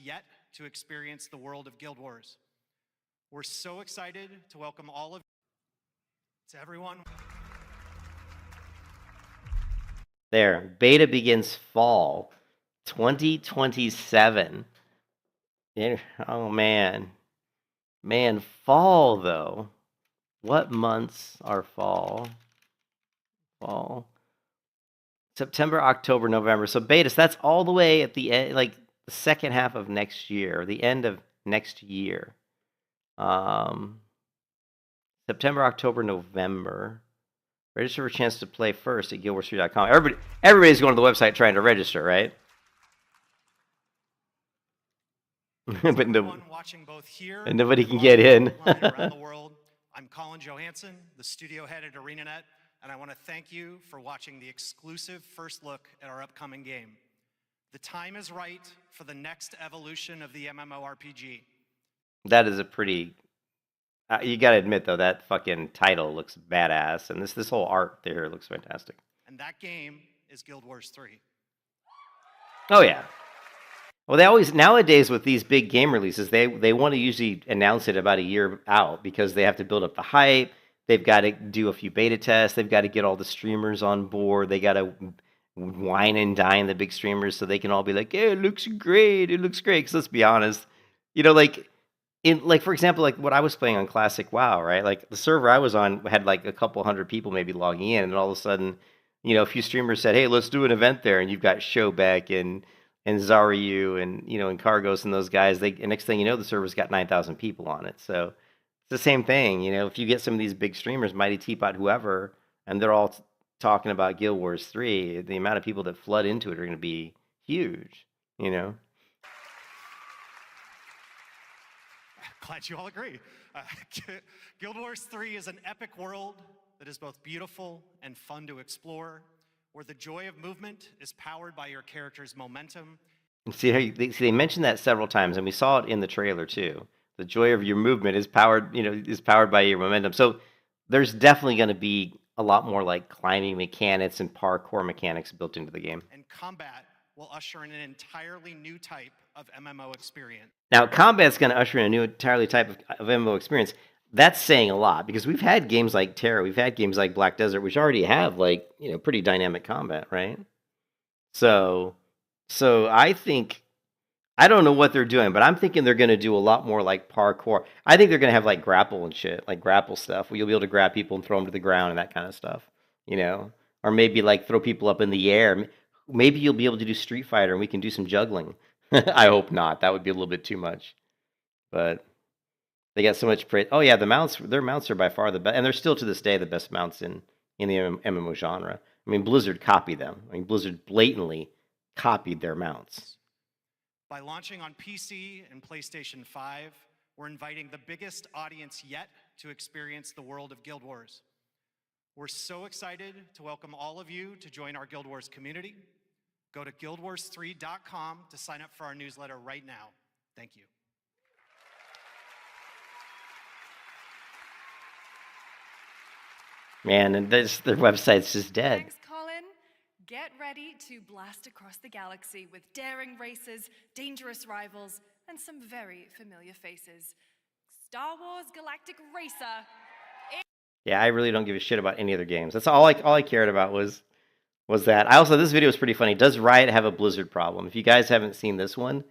Yet to experience the world of Guild Wars. We're so excited to welcome all of you, to everyone. There, beta begins fall 2027. Oh man. Man, fall though. What months are fall? Fall. September, October, November. So betas, that's all the way at the end, like the second half of next year, the end of next year. September, October, November. Register for a chance to play first at guildwars3.com. Everybody's going to the website trying to register, right? But Watching both here and nobody can get in. around the world. I'm Colin Johansson, the studio head at ArenaNet, and I want to thank you for watching the exclusive first look at our upcoming game. The time is right for the next evolution of the MMORPG. That is a pretty. You gotta admit though, that fucking title looks badass, and this whole art there looks fantastic. And that game is Guild Wars 3. Oh yeah. Well, they always nowadays with these big game releases, they want to usually announce it about a year out because they have to build up the hype. They've got to do a few beta tests. They've got to get all the streamers on board. They got to wine and dine the big streamers so they can all be like, "Yeah, it looks great. It looks great." Because let's be honest, for example, like what I was playing on Classic WoW, right? Like the server I was on had like a couple hundred people maybe logging in, and all of a sudden, a few streamers said, "Hey, let's do an event there," and you've got Showbeck and Zaryu and and Cargos and those guys. And next thing you know, the server's got 9,000 people on it. So it's the same thing. If you get some of these big streamers, Mighty Teapot, whoever, and they're all talking about Guild Wars 3, the amount of people that flood into it are going to be huge. Glad you all agree. Guild Wars 3 is an epic world that is both beautiful and fun to explore, where the joy of movement is powered by your character's momentum. And see how they mentioned that several times, and we saw it in the trailer too. The joy of your movement is powered, is powered by your momentum. So there's definitely going to be a lot more like climbing mechanics and parkour mechanics built into the game. And combat will usher in an entirely new type of MMO experience. Now, combat's going to usher in a new entirely type of MMO experience. That's saying a lot because we've had games like Terra, we've had games like Black Desert, which already have pretty dynamic combat, right? So I think, I don't know what they're doing, but I'm thinking they're going to do a lot more like parkour. I think they're going to have like grapple and shit, like grapple stuff, where you'll be able to grab people and throw them to the ground and that kind of stuff, or maybe like throw people up in the air. Maybe you'll be able to do Street Fighter and we can do some juggling. I hope not. That would be a little bit too much, but they got so much praise. Oh yeah, their mounts are by far the best, and they're still to this day the best mounts in the MMO genre. I mean, Blizzard copied them. I mean, Blizzard blatantly copied their mounts. By launching on PC and PlayStation 5, we're inviting the biggest audience yet to experience the world of Guild Wars. We're so excited to welcome all of you to join our Guild Wars community. Go to guildwars3.com to sign up for our newsletter right now. Thank you. Man, and their website's just dead. Thanks, Colin. Get ready to blast across the galaxy with daring races, dangerous rivals, and some very familiar faces. Star Wars Galactic Racer. Yeah, I really don't give a shit about any other games. That's all I cared about was that. This video was pretty funny. Does Riot have a Blizzard problem? If you guys haven't seen this one,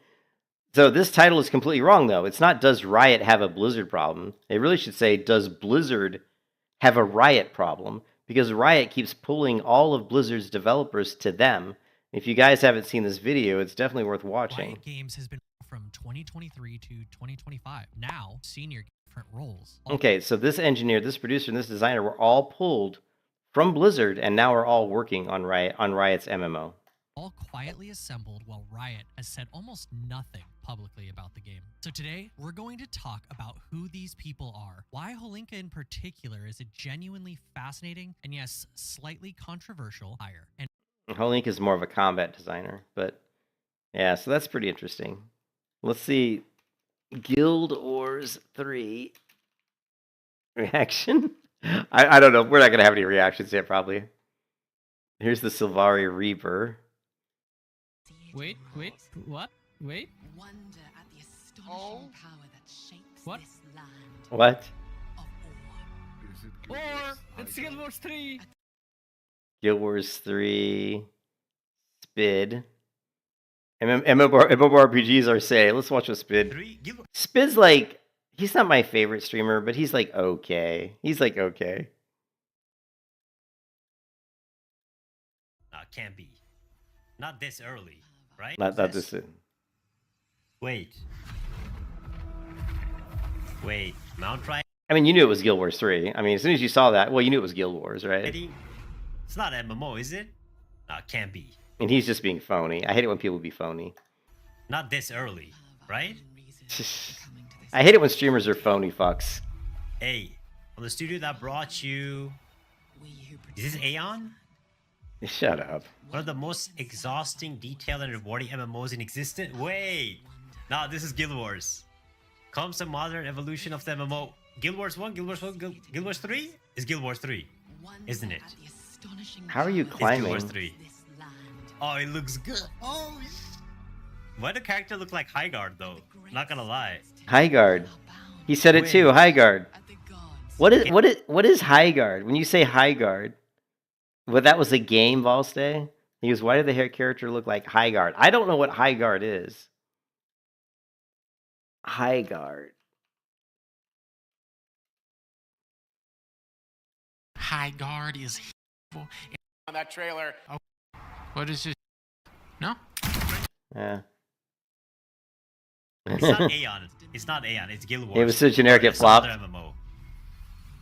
so this title is completely wrong though. It's not does Riot have a Blizzard problem. They really should say does Blizzard have a Riot problem, because Riot keeps pulling all of Blizzard's developers to them. If you guys haven't seen this video, it's definitely worth watching. Riot Games has been from 2023 to 2025. Now, senior different roles. Okay, so this engineer, this producer, and this designer were all pulled from Blizzard, and now are all working on Riot's MMO. All quietly assembled while Riot has said almost nothing publicly about the game. So today, we're going to talk about who these people are, why Holinka in particular is a genuinely fascinating and yes, slightly controversial hire. And Holinka is more of a combat designer, but yeah, so that's pretty interesting. Let's see. Guild Wars 3 reaction? I don't know. We're not going to have any reactions yet, probably. Here's the Sylvari Reaper. Wait, what? Wait. Wonder at the astonishing power that shapes What? this land. What? Or it's Guild Wars 3. Guild Wars 3. Spid. MMORPGs are say. Let's watch what Spid. Spid's like, he's not my favorite streamer, but he's like okay. He's like okay. Can't be. Not this early, right? Not this. Wait, Mount Tri. I mean, you knew it was Guild Wars 3. I mean, as soon as you saw that, well, you knew it was Guild Wars, right? It's not MMO, is it? Can't be. And he's just being phony. I hate it when people be phony. Not this early, right? I hate it when streamers are phony fucks. Hey, well, the studio that brought you... Is this Aeon? Shut up. One of the most exhausting, detailed, and rewarding MMOs in existence. Wait, nah, this is Guild Wars. Comes a modern evolution of the MMO. Guild Wars 1, Guild Wars 1, Guild Wars 3 is Guild Wars 3, isn't it? How are you It's Guild Wars climbing? 3. Oh, it looks good. Oh, why do character look like Highguard though? Not gonna lie. Highguard. He said it too. Highguard. What is Highguard? When you say Highguard, well, that was a game, Valstay. He goes, why did the hair character look like Highguard? I don't know what Highguard is. Highguard. Highguard is evil. On that trailer. Oh, what is this? No? Yeah. It's not Aeon. It's not Aeon. It's Guild Wars. It was so generic it It's another flopped. MMO.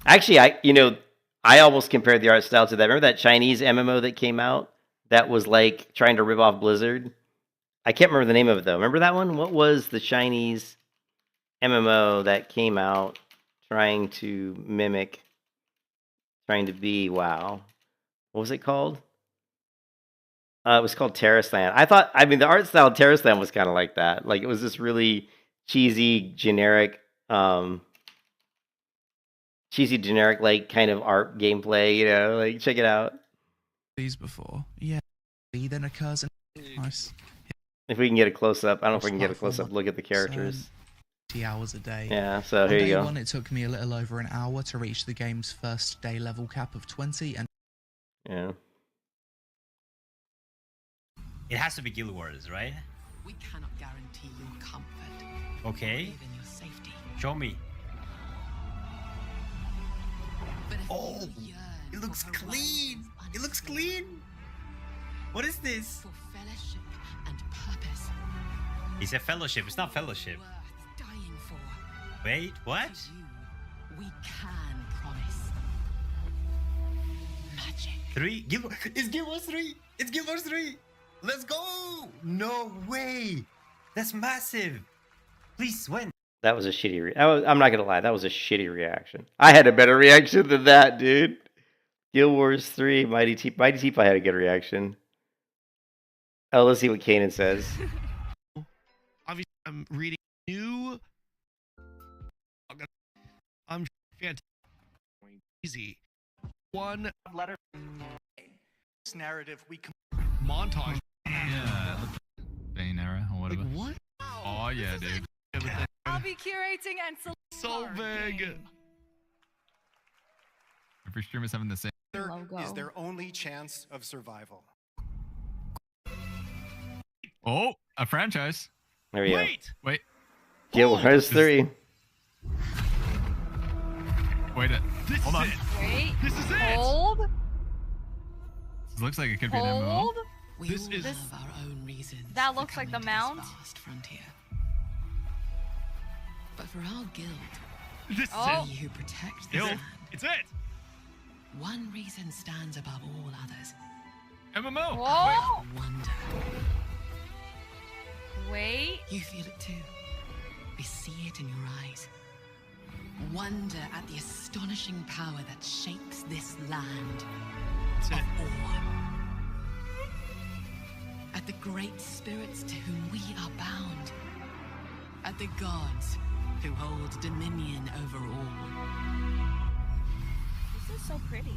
Actually, I almost compared the art style to that. Remember that Chinese MMO that came out that was like trying to rip off Blizzard? I can't remember the name of it though. Remember that one? What was the Chinese MMO that came out trying to mimic, trying to be WoW? What was it called? It was called Terrasland. The art style of Terrasland was kind of like that. Like it was this really cheesy, generic, like kind of art gameplay. Like check it out. These before, yeah. Then occurs in nice. If we can get a close up, I don't know if we can get a close up look at the characters. 20 hours a day. Yeah, so On here you day go. one, it took me a little over an hour to reach the game's first day level cap of 20, and Yeah. It has to be Guild Wars, right? We cannot guarantee your comfort. Okay. Even your safety. Show me. But if Oh, you yearn it looks for clean. It looks clean. What is this? For fellowship and purpose. He said fellowship. It's not fellowship. Worth dying for. Wait, what? We can promise. Magic. 3? It's Guild Wars 3. It's Guild Wars 3. Let's go. No way. That's massive. Please win. That was a shitty. I'm not gonna lie. That was a shitty reaction. I had a better reaction than that, dude. Guild Wars 3, Mighty Teepa had a good reaction. Oh, let's see what Kanan says. Obviously, I'm reading new. I'm fantastic. Easy. One letter. This narrative we montage. Yeah. Bane era or whatever. What? Oh yeah, dude. I'll be curating and so big. Every streamer's having the same. is their only chance of survival. Oh, a franchise. There we go. Wait. Guild Wars 3. Wait. Hold on. Wait. This is it. Hold. This looks like it could be an MMO. Hold. We This all is- have our own reasons. That for looks like the coming to mount. this vast frontier. But for our guild, This Oh. is we who protect this Guild. land, It's it. one reason stands above all others. MMO. Whoa. Wonder. Wait. You feel it too. We see it in your eyes. Wonder at the astonishing power that shapes this land That's of it. awe. At the great spirits to whom we are bound. At the gods who hold dominion over all. This is so pretty.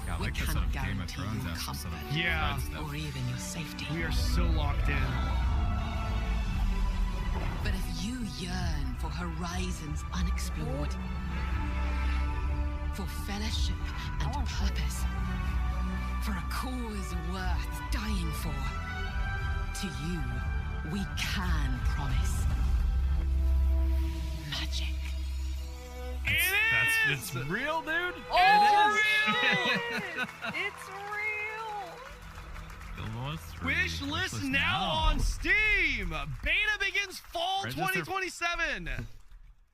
Yeah, I We like this cannot Game of guarantee Thrones you esque comfort sort of Yeah. side stuff. or even your safety. We are so locked in. But if you yearn for horizons unexplored, for fellowship and purpose, for a cause worth dying for, to you, we can promise magic. It's real, dude. Oh, It shit. It's real. Guild Wars 3. Wish list now on Steam. Beta begins fall Register- 2027.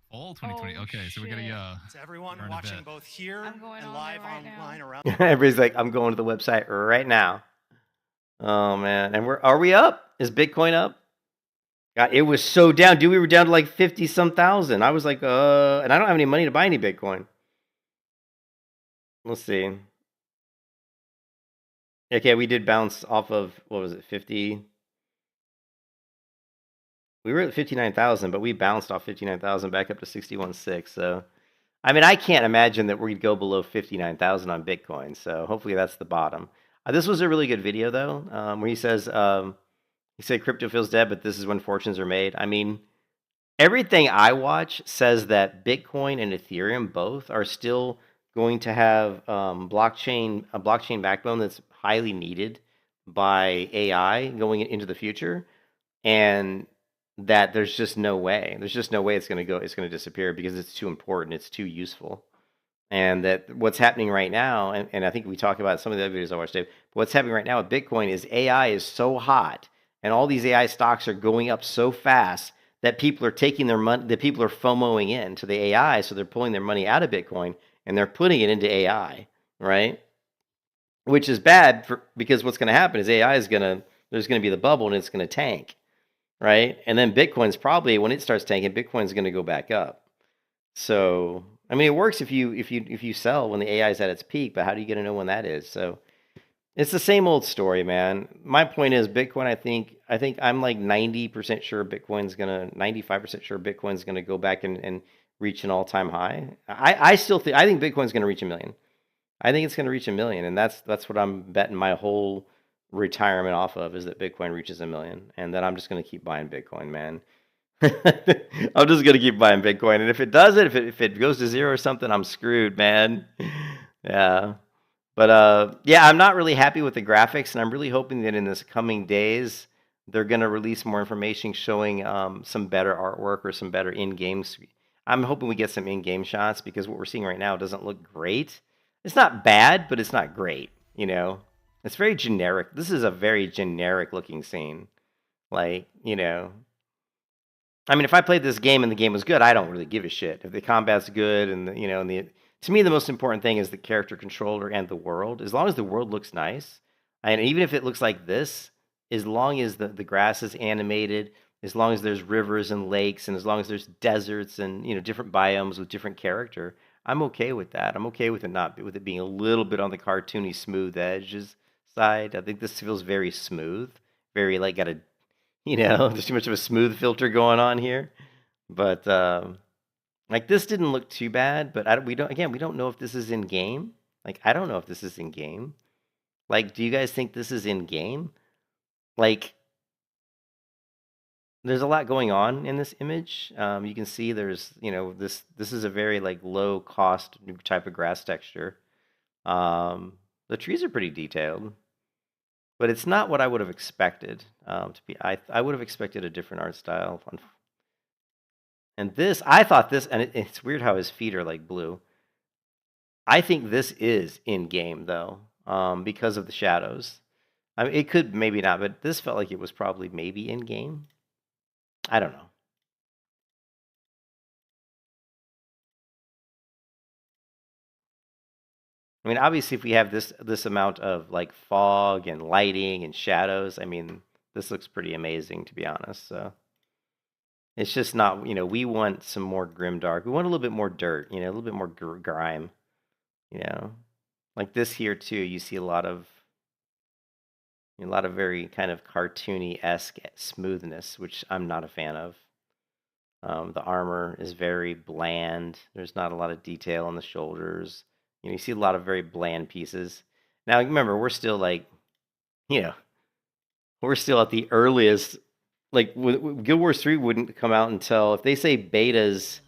All 2020. Oh, okay, so we gotta To everyone learn a watching bit. both here I'm going and on live there right now. online around. Everybody's like, I'm going to the website right now. Oh man, and are we up? Is Bitcoin up? God, it was so down, dude. We were down to like 50 some thousand. I was like, and I don't have any money to buy any Bitcoin. Let's see. Okay, we did bounce off of, what was it, 50? We were at 59,000, but we bounced off 59,000 back up to 61.6. So, I mean, I can't imagine that we'd go below 59,000 on Bitcoin. So hopefully that's the bottom. This was a really good video though, where he says, he said crypto feels dead, but this is when fortunes are made. I mean, everything I watch says that Bitcoin and Ethereum both are still going to have a blockchain backbone that's highly needed by AI going into the future, and that there's just no way it's going to disappear because it's too important, it's too useful. And that what's happening right now, and I think we talk about some of the other videos I watched, Dave, but what's happening right now with Bitcoin is AI is so hot and all these AI stocks are going up so fast that people are taking their money, that people are FOMOing into the AI, so they're pulling their money out of Bitcoin and they're putting it into AI, right? Which is bad because what's going to happen is there's going to be the bubble and it's going to tank, right? And then Bitcoin's probably, when it starts tanking, Bitcoin's going to go back up. So, I mean, it works if you sell when the AI is at its peak, but how do you get to know when that is? So, it's the same old story, man. My point is Bitcoin, I think I'm like 90% sure 95% sure Bitcoin's gonna go back and reach an all-time high. I think Bitcoin's gonna reach 1 million. I think it's gonna reach 1 million, and that's what I'm betting my whole retirement off of, is that Bitcoin reaches 1 million, and then I'm just gonna keep buying Bitcoin, man. I'm just gonna keep buying Bitcoin, and if it doesn't, if it goes to zero or something, I'm screwed, man. Yeah. But yeah, I'm not really happy with the graphics, and I'm really hoping that in this coming days, they're going to release more information showing some better artwork or some better in-game. I'm hoping we get some in-game shots, because what we're seeing right now doesn't look great. It's not bad, but it's not great, you know? It's very generic. This is a very generic looking scene. Like, you know, I mean, if I played this game and the game was good, I don't really give a shit. If the combat's good and to me, the most important thing is the character controller and the world. As long as the world looks nice, and even if it looks like this, as long as the grass is animated, as long as there's rivers and lakes, and as long as there's deserts and different biomes with different character, I'm okay with that. I'm okay with it being a little bit on the cartoony smooth edges side. I think this feels very smooth, very like got a there's too much of a smooth filter going on here, but. Like, this didn't look too bad, but we don't know if this is in game. Like, I don't know if this is in game. Like, do you guys think this is in game? Like, there's a lot going on in this image. You can see there's, this is a very like low cost type of grass texture. The trees are pretty detailed, but it's not what I would have expected to be. I would have expected a different art style. And this, I thought this, and it's weird how his feet are like blue. I think this is in game though, because of the shadows. I mean, it could maybe not, but this felt like it was probably maybe in game. I don't know. I mean, obviously, if we have this amount of like fog and lighting and shadows, I mean, this looks pretty amazing, to be honest. So. It's just not, we want some more grimdark. We want a little bit more dirt, a little bit more grime, Like this here too, you see a lot of very kind of cartoony-esque smoothness, which I'm not a fan of. The armor is very bland. There's not a lot of detail on the shoulders. You see a lot of very bland pieces. Now, remember, we're still like, we're still at the earliest. Like Guild Wars 3 wouldn't come out until if they say betas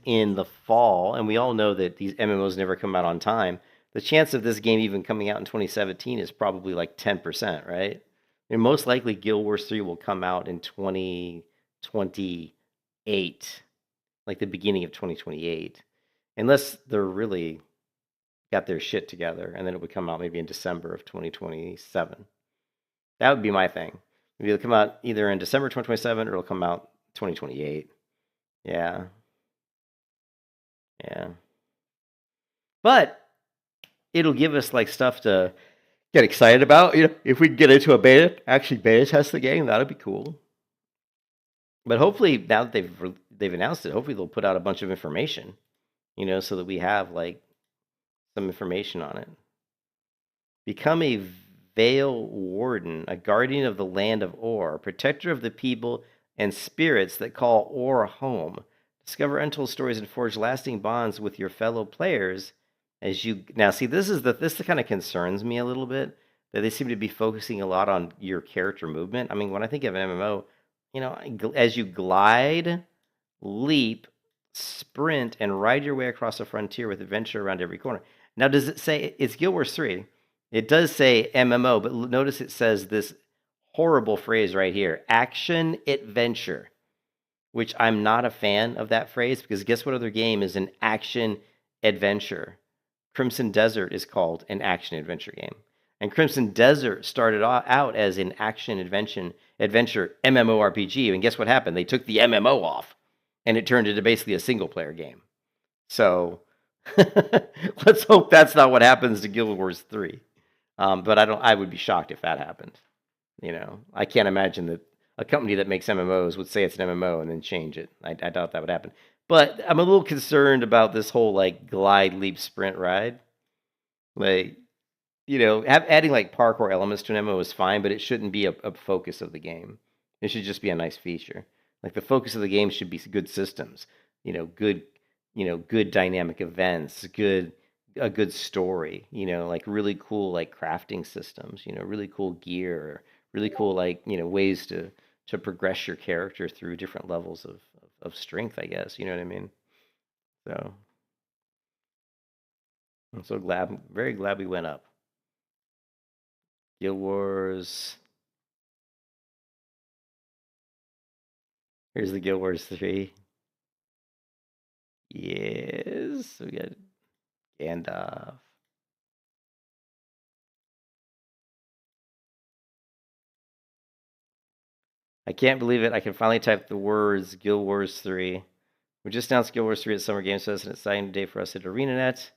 in the fall, and we all know that these MMOs never come out on time, the chance of this game even coming out in 2017 is probably like 10%, right? And most likely Guild Wars 3 will come out in 2028, like the beginning of 2028, unless they're really got their shit together, and then it would come out maybe in December of 2027. That would be my thing. Maybe it'll come out either in December 2027 or it'll come out 2028. Yeah. Yeah. But it'll give us like stuff to get excited about. If we can get into a beta, actually beta test the game, that'd be cool. But hopefully now that they've announced it, hopefully they'll put out a bunch of information, so that we have like some information on it. Become a Vale Warden, a guardian of the land of Or, protector of the people and spirits that call Or home. Discover untold stories and forge lasting bonds with your fellow players as you now see. This kind of concerns me a little bit, that they seem to be focusing a lot on your character movement. I mean, when I think of an MMO, as you glide, leap, sprint, and ride your way across the frontier with adventure around every corner. Now, does it say it's Guild Wars 3? It does say MMO, but notice it says this horrible phrase right here, action adventure, which I'm not a fan of that phrase, because guess what other game is an action adventure? Crimson Desert is called an action adventure game. And Crimson Desert started out as an action adventure MMORPG, and guess what happened? They took the MMO off, and it turned into basically a single-player game. So let's hope that's not what happens to Guild Wars 3. But I would be shocked if that happened. I can't imagine that a company that makes MMOs would say it's an MMO and then change it. I doubt that would happen. But I'm a little concerned about this whole glide, leap, sprint ride. Adding parkour elements to an MMO is fine, but it shouldn't be a focus of the game. It should just be a nice feature. The focus of the game should be good systems, good dynamic events, a good story, really cool crafting systems, really cool gear, really cool ways to progress your character through different levels of strength, I guess. You know what I mean? So I'm very glad we went up. Guild Wars. Here's the Guild Wars 3. Yes, we got Gandalf. I can't believe it. I can finally type the words Guild Wars 3. We just announced Guild Wars 3 at Summer Games Fest, and it's exciting day for us at ArenaNet.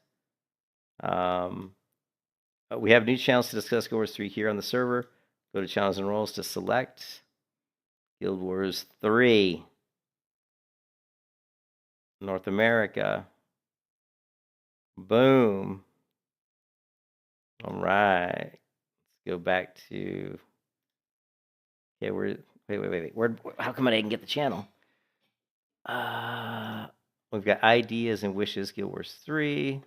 We have new channels to discuss Guild Wars 3 here on the server. Go to Channels and Roles to select Guild Wars 3. North America. Boom. All right. Let's go back to... Okay, wait. How come I didn't get the channel? We've got ideas and wishes, Guild Wars 3.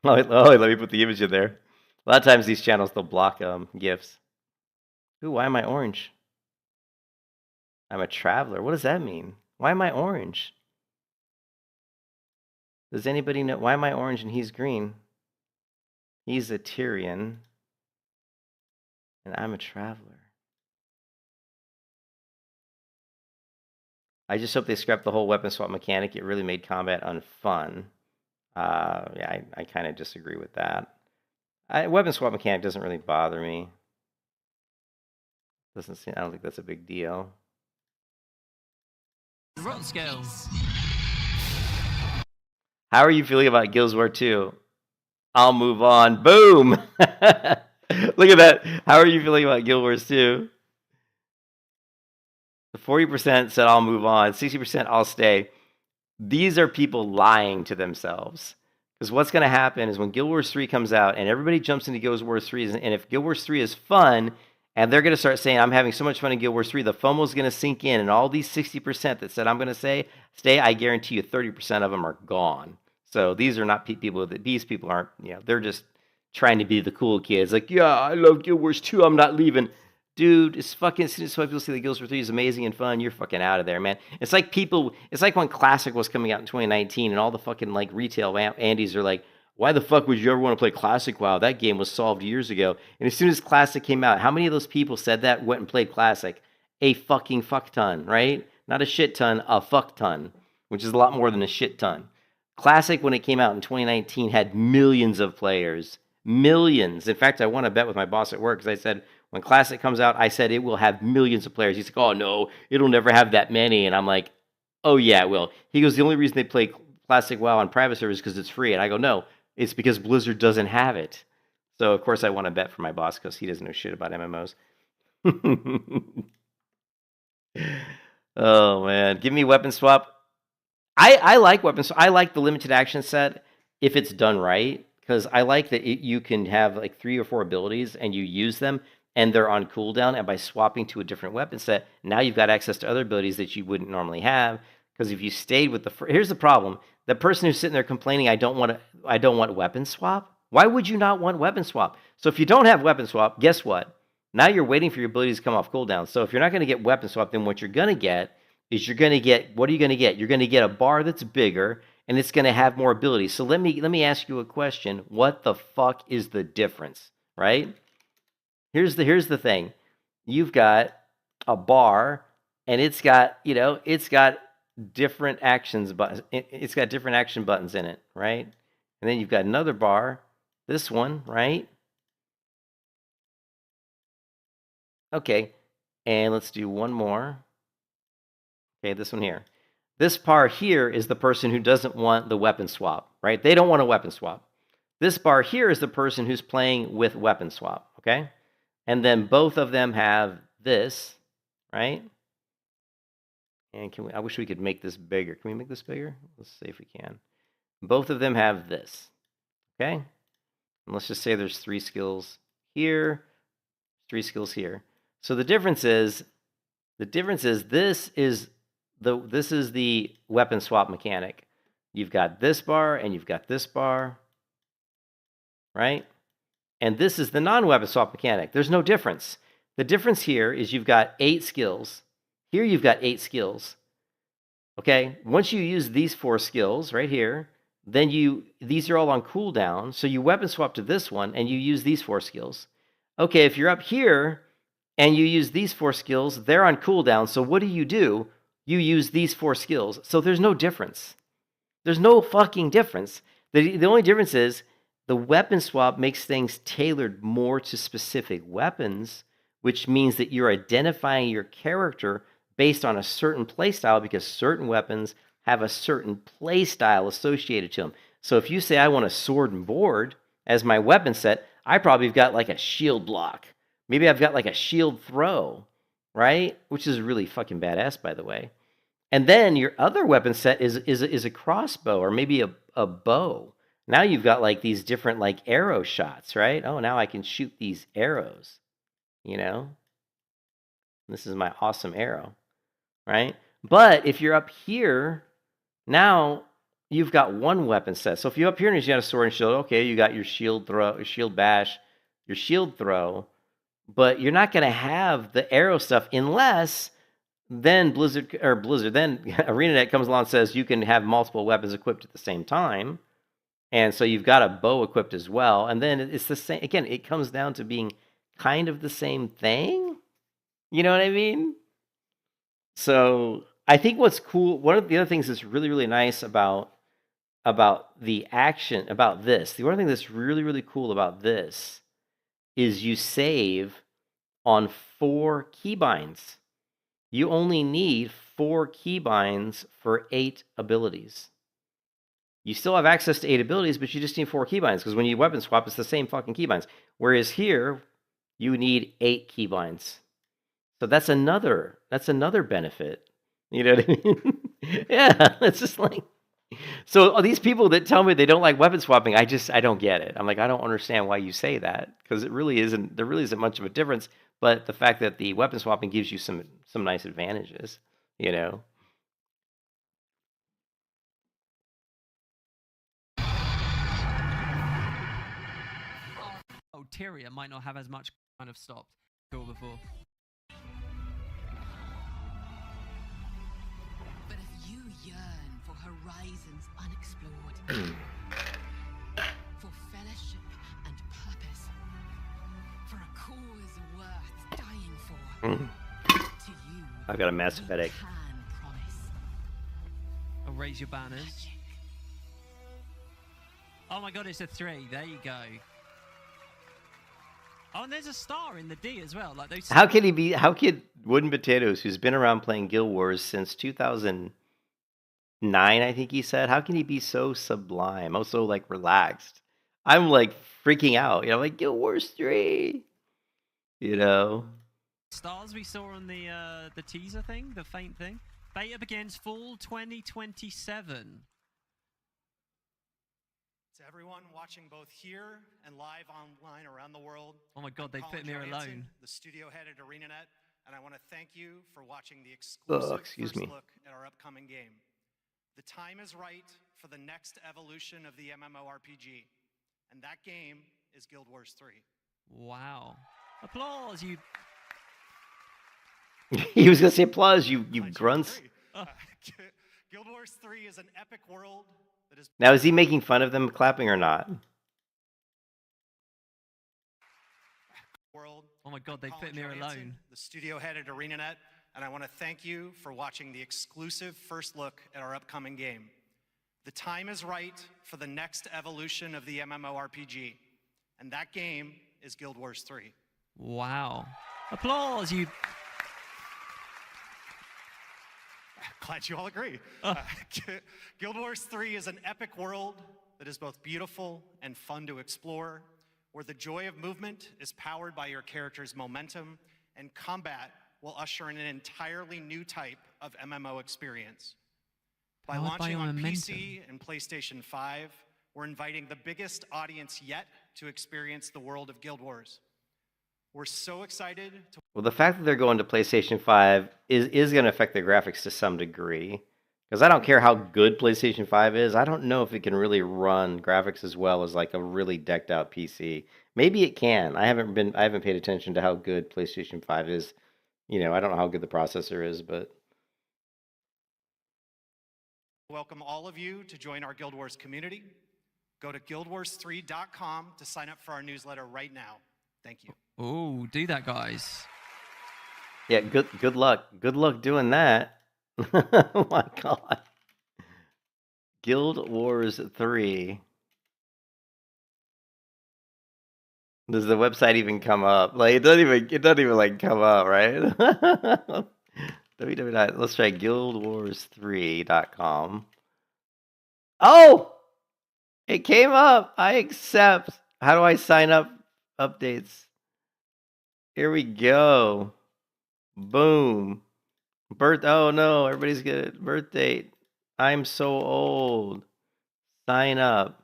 Let me put the image in there. A lot of times these channels, they'll block GIFs. Ooh, why am I orange? I'm a traveler. What does that mean? Why am I orange? Does anybody know? Why am I orange and he's green? He's a Tyrian. And I'm a traveler. I just hope they scrap the whole weapon swap mechanic. It really made combat unfun. Yeah, I kind of disagree with that. Weapon swap mechanic doesn't really bother me. I don't think that's a big deal. Rotten scales. How are you feeling about Guild Wars 2? I'll move on. Boom! Look at that. How are you feeling about Guild Wars 2? The 40% said I'll move on. 60% I'll stay. These are people lying to themselves. Because what's going to happen is when Guild Wars 3 comes out and everybody jumps into Guild Wars 3, and if Guild Wars 3 is fun, and they're going to start saying, I'm having so much fun in Guild Wars 3, the FOMO is going to sink in, and all these 60% that said I'm going to stay, I guarantee you 30% of them are gone. So these are not people these people aren't, they're just trying to be the cool kids. Yeah, I love Guild Wars 2, I'm not leaving. Dude, it's fucking, as soon as people see that Guild Wars 3 is amazing and fun, you're fucking out of there, man. It's like when Classic was coming out in 2019 and all the fucking retail Andes are like, why the fuck would you ever want to play Classic? Wow, that game was solved years ago. And as soon as Classic came out, how many of those people said that, went and played Classic? A fucking fuck ton, right? Not a shit ton, a fuck ton, which is a lot more than a shit ton. Classic, when it came out in 2019, had millions of players. Millions. In fact, I won a bet with my boss at work because I said, when Classic comes out, I said it will have millions of players. He's like, oh, no, it'll never have that many. And I'm like, oh, yeah, it will. He goes, the only reason they play Classic WoW on private servers is because it's free. And I go, no, it's because Blizzard doesn't have it. So, of course, I won a bet for my boss because he doesn't know shit about MMOs. Oh man, give me weapon swap. I like weapons. I like the limited action set if it's done right, because I like that you can have like 3 or 4 abilities and you use them and they're on cooldown. And by swapping to a different weapon set, now you've got access to other abilities that you wouldn't normally have. Because if you stayed with the here's the problem: the person who's sitting there complaining, I don't want weapon swap. Why would you not want weapon swap? So if you don't have weapon swap, guess what? Now you're waiting for your abilities to come off cooldown. So if you're not going to get weapon swap, then what you're going to get is what are you going to get? You're going to get a bar that's bigger and it's going to have more abilities. So let me ask you a question. What the fuck is the difference, right? Here's the thing. You've got a bar and it's got different actions buttons. It's got different action buttons in it, right? And then you've got another bar, this one, right? Okay. And let's do one more. Okay, this one here. This bar here is the person who doesn't want the weapon swap, right? They don't want a weapon swap. This bar here is the person who's playing with weapon swap, okay? And then both of them have this, right? And I wish we could make this bigger. Can we make this bigger? Let's see if we can. Both of them have this, okay? And let's just say there's 3 skills here, 3 skills here. So the difference is this is the weapon swap mechanic. You've got this bar and you've got this bar, right? And this is the non-weapon swap mechanic. There's no difference. The difference here is you've got 8 skills. Here you've got 8 skills. Okay, once you use these 4 skills right here, then these are all on cooldown. So you weapon swap to this one and you use these 4 skills. Okay, if you're up here and you use these 4 skills, they're on cooldown. So what do? You use these 4 skills. So there's no difference. There's no fucking difference. The only difference is the weapon swap makes things tailored more to specific weapons, which means that you're identifying your character based on a certain playstyle because certain weapons have a certain playstyle associated to them. So if you say, I want a sword and board as my weapon set, I probably have got like a shield block. Maybe I've got like a shield throw, right? Which is really fucking badass, by the way. And then your other weapon set is a crossbow or maybe a bow. Now you've got like these different like arrow shots, right? Oh, now I can shoot these arrows, you know? This is my awesome arrow, right? But if you're up here, now you've got one weapon set. So if you're up here and you got a sword and shield, okay, you got your shield throw, your shield bash, your shield throw, but you're not going to have the arrow stuff unless then then ArenaNet comes along and says you can have multiple weapons equipped at the same time. And so you've got a bow equipped as well. And then it's the same, again, it comes down to being kind of the same thing. You know what I mean? So I think what's cool, one of the other things that's really, really nice about the action, about this, the one thing that's really, really cool about this is you save on 4 keybinds. You only need 4 keybinds for 8 abilities. You still have access to 8 abilities, but you just need 4 keybinds because when you weapon swap, it's the same fucking keybinds. Whereas here, you need 8 keybinds. So that's another benefit. You know what I mean? Yeah, it's just like, so these people that tell me they don't like weapon swapping, I don't get it. I'm like, I don't understand why you say that because there really isn't much of a difference. But the fact that the weapon swapping gives you some nice advantages, you know. Oh, Tyria might not have as much kind of stopped cool before. But if you yearn for horizons unexplored, for fellowship and purpose, for a cause worth dying for, to you, I've got a massive headache. can promise. I'll raise your banners. Oh my god, it's a 3. There you go. Oh, and there's a star in the D as well. Like those. How could Wooden Potatoes, who's been around playing Guild Wars since 2009, I think he said, how can he be so sublime? Also like relaxed. I'm like freaking out. You know, like Guild Wars 3. You know. stars we saw on the teaser thing, the faint thing. Beta begins fall 2027. To everyone watching both here and live online around the world. Oh my God, they I'm put Colin me Johansson, alone. the studio head at ArenaNet, and I want to thank you for watching the exclusive excuse first me. look at our upcoming game. The time is right for the next evolution of the MMORPG, and that game is Guild Wars 3. Wow. Applause, you. He was gonna say applause, you grunts. Guild Wars 3 is an epic world that is Now, is he making fun of them clapping or not? world. Oh my God, they Colin put me Johansson, alone. the studio head at ArenaNet, and I want to thank you for watching the exclusive first look at our upcoming game. The time is right for the next evolution of the MMORPG, and that game is Guild Wars 3. Wow. Applause, you. Glad you all agree. Guild Wars 3 is an epic world that is both beautiful and fun to explore, where the joy of movement is powered by your character's momentum, and combat will usher in an entirely new type of MMO experience. By Powered by launching your on momentum. PC and PlayStation 5, we're inviting the biggest audience yet to experience the world of Guild Wars. We're so excited to Well, the fact that they're going to PlayStation 5 is going to affect the graphics to some degree. Because I don't care how good PlayStation 5 is, I don't know if it can really run graphics as well as like a really decked out PC. Maybe it can. I haven't paid attention to how good PlayStation 5 is. You know, I don't know how good the processor is, but welcome all of you to join our Guild Wars community. Go to guildwars3.com to sign up for our newsletter right now. Thank you. Oh, do that, guys. yeah, good luck. Good luck doing that. Oh my god. Guild Wars 3. Does the website even come up? Like it doesn't even like come up, right? www. Let's try guildwars3.com. Oh! It came up. I accept. How do I sign up? Updates. Here we go. Boom. Oh no, everybody's good. Birth date. I'm so old. Sign up.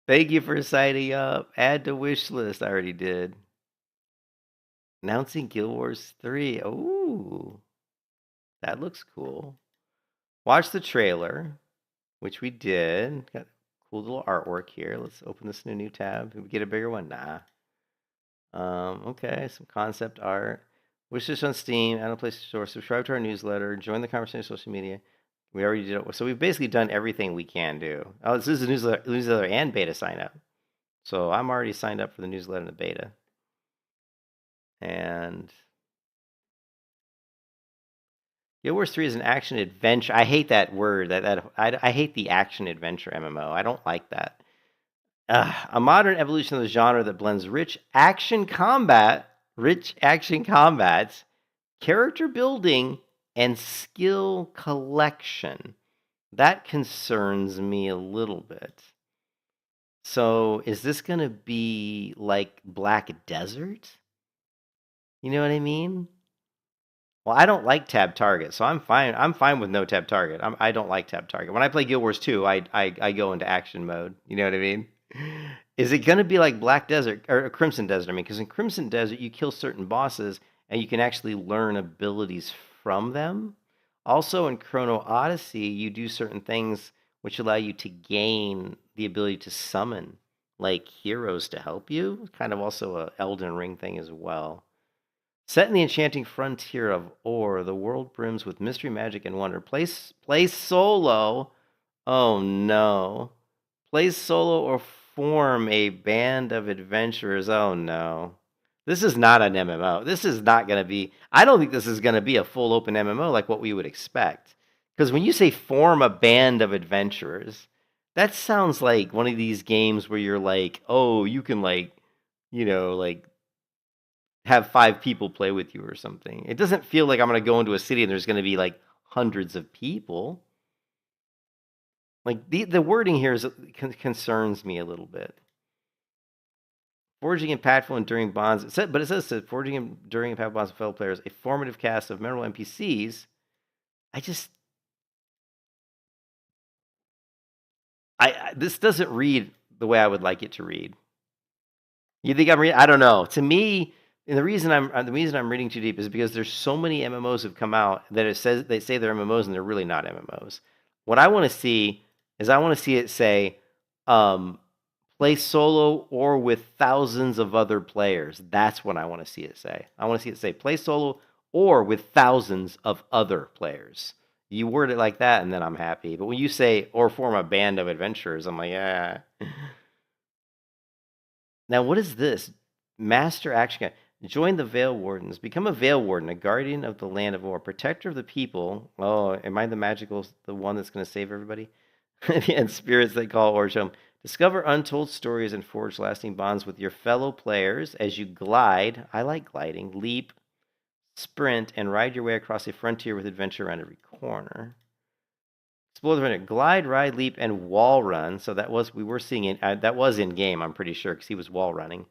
Thank you for signing up. Add to wish list. I already did. Announcing Guild Wars 3. Oh, that looks cool. Watch the trailer, which we did. Got cool little artwork here. Let's open this in a new tab. Can we get a bigger one? Nah. Okay, some concept art. Wish list on Steam, add a PlayStation Store, subscribe to our newsletter, join the conversation on social media. We already did it. So we've basically done everything we can do. Oh, this is a newsletter and beta sign up. So I'm already signed up for the newsletter and the beta. And Guild Wars 3 is an action adventure. I hate that word. I hate the action adventure MMO. I don't like that. A modern evolution of the genre that blends rich action combats, character building, and skill collection. That concerns me a little bit. So, is this going to be like Black Desert? You know what I mean? Well, I don't like tab target, so I'm fine. I'm fine with no tab target. I don't like tab target. When I play Guild Wars 2, I go into action mode. You know what I mean? Is it going to be like Black Desert or Crimson Desert? I mean, because in Crimson Desert, you kill certain bosses and you can actually learn abilities from them. Also, in Chrono Odyssey, you do certain things which allow you to gain the ability to summon like heroes to help you. Kind of also a Elden Ring thing as well. Set in the enchanting frontier of Or, the world brims with mystery, magic, and wonder. Play solo. Oh no. Play solo or form a band of adventurers. Oh no. This is not an MMO. This is not going to be... I don't think this is going to be a full open MMO like what we would expect. Because when you say form a band of adventurers, that sounds like one of these games where you're like, oh, you can like, you know, like have 5 people play with you or something. It doesn't feel like I'm going to go into a city and there's going to be like hundreds of people. Like the wording here concerns me a little bit. Forging impactful, enduring bonds. It says that forging enduring impactful bonds with fellow players, a formative cast of memorable NPCs. This doesn't read the way I would like it to read. You think I'm reading? I don't know. To me, and the reason I'm reading too deep is because there's so many MMOs have come out that they say they're MMOs and they're really not MMOs. What I want to see is it say, play solo or with thousands of other players. That's what I want to see it say. I want to see it say play solo or with thousands of other players. You word it like that, and then I'm happy. But when you say or form a band of adventurers, I'm like, yeah. Now, what is this? Master action. Join the Veil Wardens. Become a Veil Warden, a guardian of the land of war, protector of the people. Oh, am I the one that's going to save everybody? And spirits they call Orange home. Discover untold stories and forge lasting bonds with your fellow players as you glide. I like gliding. Leap, sprint, and ride your way across a frontier with adventure around every corner. Explore the frontier. Glide, ride, leap, and wall run. So that was that was in game. I'm pretty sure because he was wall running.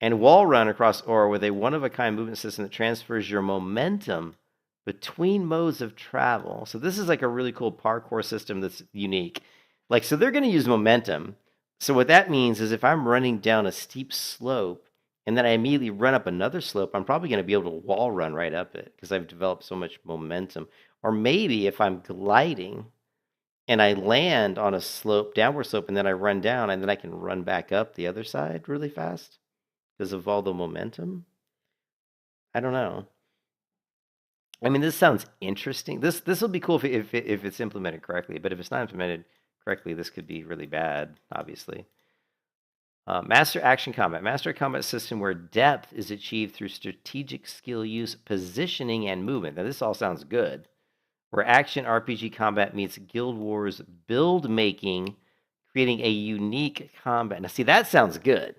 And wall run across Aura with a one-of-a-kind movement system that transfers your momentum between modes of travel. So this is like a really cool parkour system that's unique. So they're going to use momentum. So what that means is if I'm running down a steep slope and then I immediately run up another slope, I'm probably going to be able to wall run right up it because I've developed so much momentum. Or maybe if I'm gliding and I land on a slope, downward slope, and then I run down and then I can run back up the other side really fast because of all the momentum. I don't know. I mean, this sounds interesting. This will be cool if it's implemented correctly. But if it's not implemented correctly, this could be really bad, obviously. Master action combat. Master combat system where depth is achieved through strategic skill use, positioning, and movement. Now, this all sounds good. Where action RPG combat meets Guild Wars build making, creating a unique combat. Now, see, that sounds good.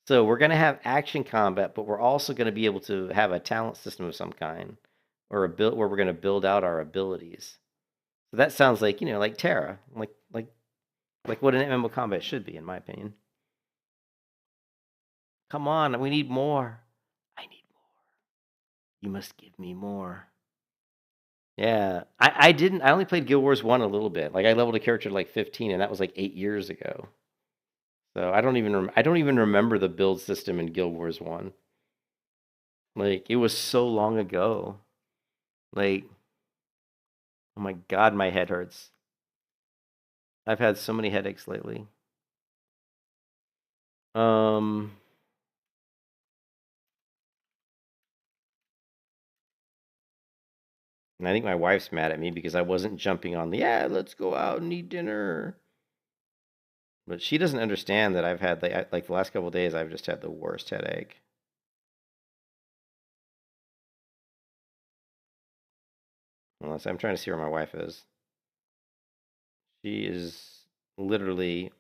So we're going to have action combat, but we're also going to be able to have a talent system of some kind, or a build where we're going to build out our abilities. So that sounds like like Terra, like what an MMO combat should be, in my opinion. Come on, we need more. I need more. You must give me more. Yeah, I only played Guild Wars 1 a little bit. I leveled a character to 15, and that was 8 years ago. So I don't even remember the build system in Guild Wars 1. It was so long ago. Oh my God, my head hurts. I've had so many headaches lately. And I think my wife's mad at me because I wasn't jumping on let's go out and eat dinner. But she doesn't understand that I've had the last couple of days I've just had the worst headache. Unless I'm trying to see where my wife is. She is literally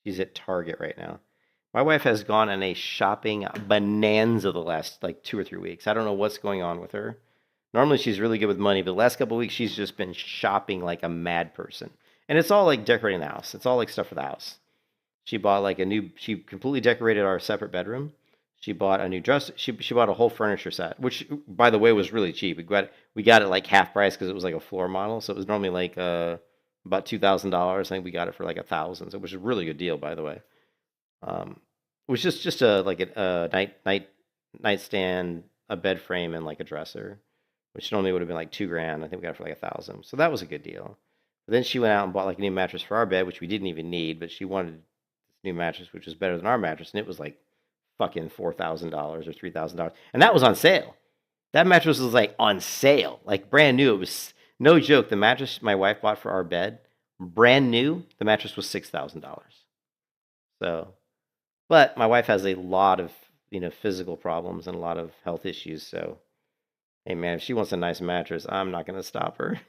she's at Target right now. My wife has gone on a shopping bonanza the last 2 or 3 weeks. I don't know what's going on with her. Normally she's really good with money, but the last couple of weeks she's just been shopping like a mad person. And it's all decorating the house. It's all stuff for the house. She bought she completely decorated our separate bedroom. She bought a new dresser. She bought a whole furniture set, which by the way was really cheap. We got it half price because it was a floor model. So it was normally about $2,000. I think we got it for $1,000. So it was a really good deal, by the way. It was just a nightstand, a bed frame, and a dresser, which normally would have been $2,000. I think we got it for $1,000. So that was a good deal. But then she went out and bought a new mattress for our bed, which we didn't even need, but she wanted this new mattress, which was better than our mattress, and it was fucking $4,000 or $3,000, and that was on sale. That mattress was on sale, brand new. It was no joke. The mattress my wife bought for our bed, brand new. The mattress was $6,000. So, but my wife has a lot of physical problems and a lot of health issues. So, hey man, if she wants a nice mattress, I'm not going to stop her.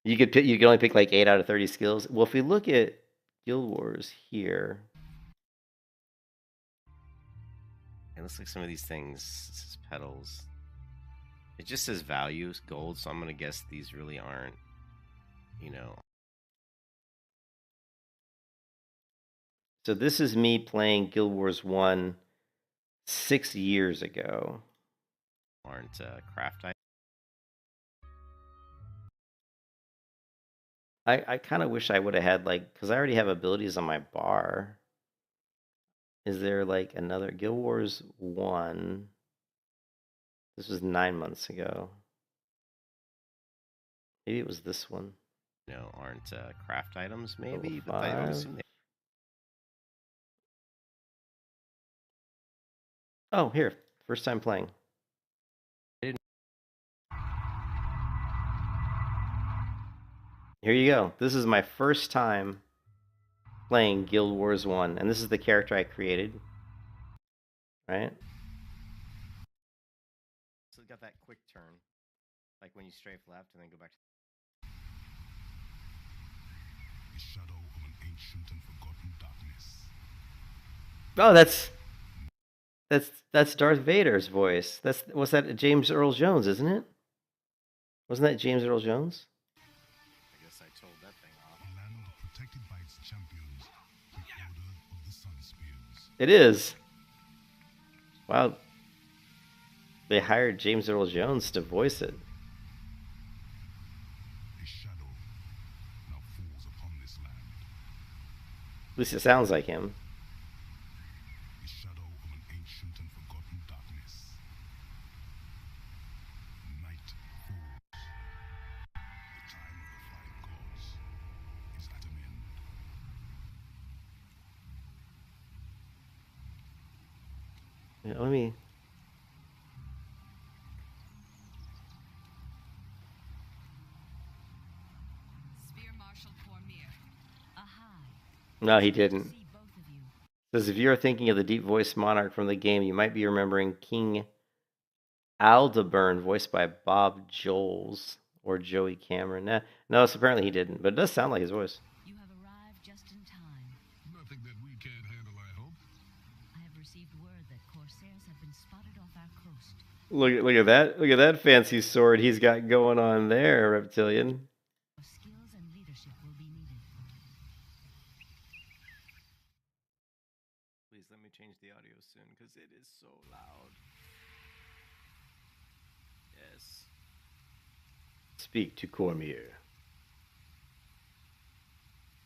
You can only pick 8 out of 30 skills. Well, if we look at Guild Wars here, it looks like some of these things. This is petals. It just says values, gold. So I'm gonna guess these really aren't, So this is me playing Guild Wars 1 6 years ago. Aren't craft items? I kind of wish I would have had like, because I already have abilities on my bar. Is there like another Guild Wars 1? This was 9 months ago. Maybe it was this one. No, aren't craft items maybe? Level But I don't 5. assume they. Oh, here. First time playing. Here you go. This is my first time playing Guild Wars 1, and this is the character I created. Right? So it got that quick turn, like when you strafe left and then go back to. The shadow of an ancient and forgotten darkness. Oh, that's Darth Vader's voice. What's that? James Earl Jones, isn't it? Wasn't that James Earl Jones? I guess I told that thing off. A land protected by its champions, the Order of the Sun Spears. It is. Wow. They hired James Earl Jones to voice it. A shadow now falls upon this land. At least it sounds like him. The shadow of an ancient and forgotten darkness. Night falls. The time of the five gods is at an end. Yeah, let me. Spear Marshal Cormier. No, he didn't. Says if you're thinking of the deep voiced monarch from the game, you might be remembering King Aldeburn, voiced by Bob Joles or Joey Cameron. Nah, no, apparently he didn't, but it does sound like his voice. You have arrived just in time. Nothing that we can't handle, I hope. I have received word that corsairs have been spotted off our coast. Look at that! Look at that fancy sword he's got going on there, Reptilian. Skills and leadership will be needed. Please let me change the audio soon because it is so loud. Yes. Speak to Cormier.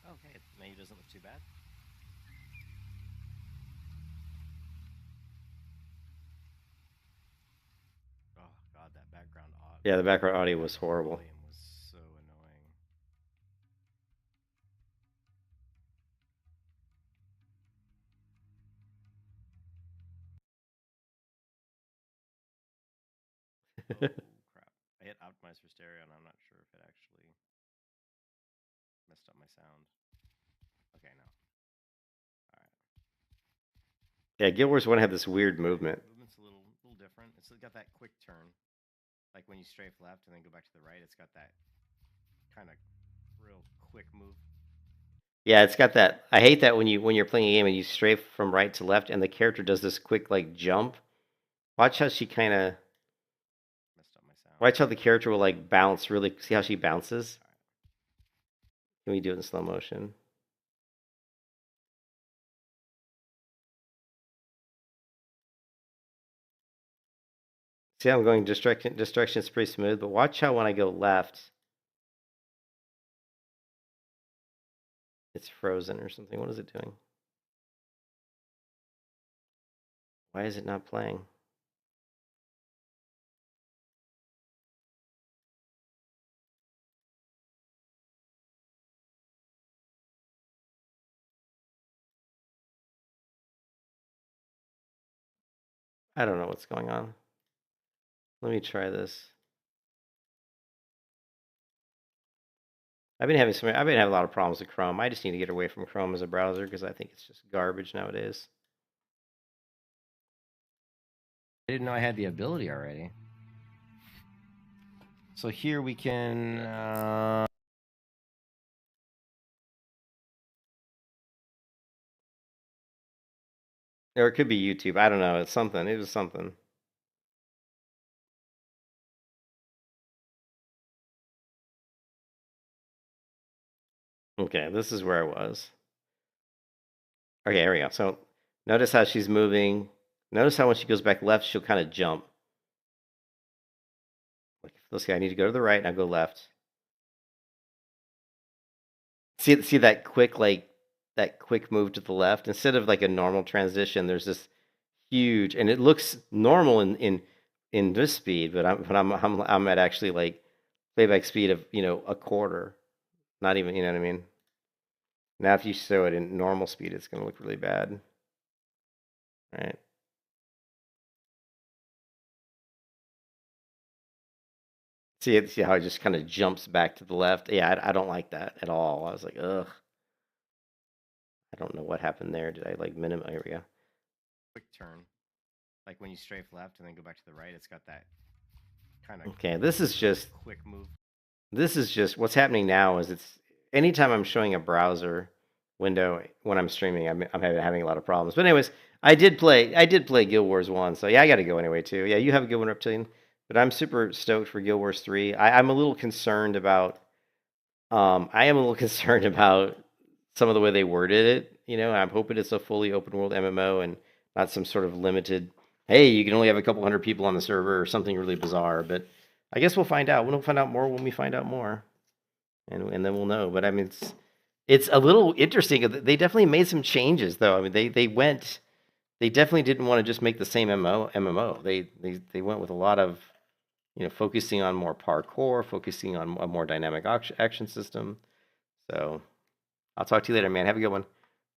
Okay, the menu doesn't look too bad. Oh god, that background audio. Yeah, the background audio was horrible. Volume was so annoying. Oh crap. I hit optimize for stereo and I'm not sure if it actually messed up my sound. Okay, no. Alright. Yeah, Guild Wars 1 had this weird movement. Movement's a little different. It's got that quick turn. Like when you strafe left and then go back to the right, it's got that kind of real quick move. Yeah, it's got that. I hate that when you're playing a game and you strafe from right to left and the character does this quick like jump. Watch how she kind of. Watch how the character will like bounce. Really, see how she bounces. Can we do it in slow motion? See how I'm going distraction is pretty smooth, but watch how when I go left, it's frozen or something. What is it doing? Why is it not playing? I don't know what's going on. Let me try this. I've been having a lot of problems with Chrome. I just need to get away from Chrome as a browser because I think it's just garbage nowadays. I didn't know I had the ability already. So here we can. Or it could be YouTube. I don't know. It's something. It was something. Okay, this is where I was. Okay, here we go. So notice how she's moving. Notice how when she goes back left, she'll kind of jump. Like, let's see, I need to go to the right, and I'll go left. See that quick move to the left instead of like a normal transition. There's this huge, and it looks normal in this speed, but I'm at actually like playback speed of a quarter, not even, you know what I mean. Now if you show it in normal speed, it's going to look really bad, right? See how it just kind of jumps back to the left? Yeah, I don't like that at all. I was like, ugh. I don't know what happened there. Did I like minimum? Here we go. Quick turn. Like when you strafe left and then go back to the right, it's got that kind of Okay, this is just quick move. This is just what's happening now. Is it's anytime I'm showing a browser window when I'm streaming, I'm having a lot of problems. But anyways, I did play Guild Wars 1, so yeah, I got to go anyway too. Yeah, you have a good one, Reptilian. But I'm super stoked for Guild Wars 3. I'm a little concerned about. I am a little concerned about some of the way they worded it. I'm hoping it's a fully open world MMO and not some sort of limited. Hey, you can only have a couple hundred people on the server or something really bizarre. But I guess we'll find out. We'll find out more when we find out more, and then we'll know. But I mean, it's a little interesting. They definitely made some changes, though. I mean, they definitely didn't want to just make the same MMO. They went with a lot of, focusing on more parkour, focusing on a more dynamic action system. So I'll talk to you later, man. Have a good one.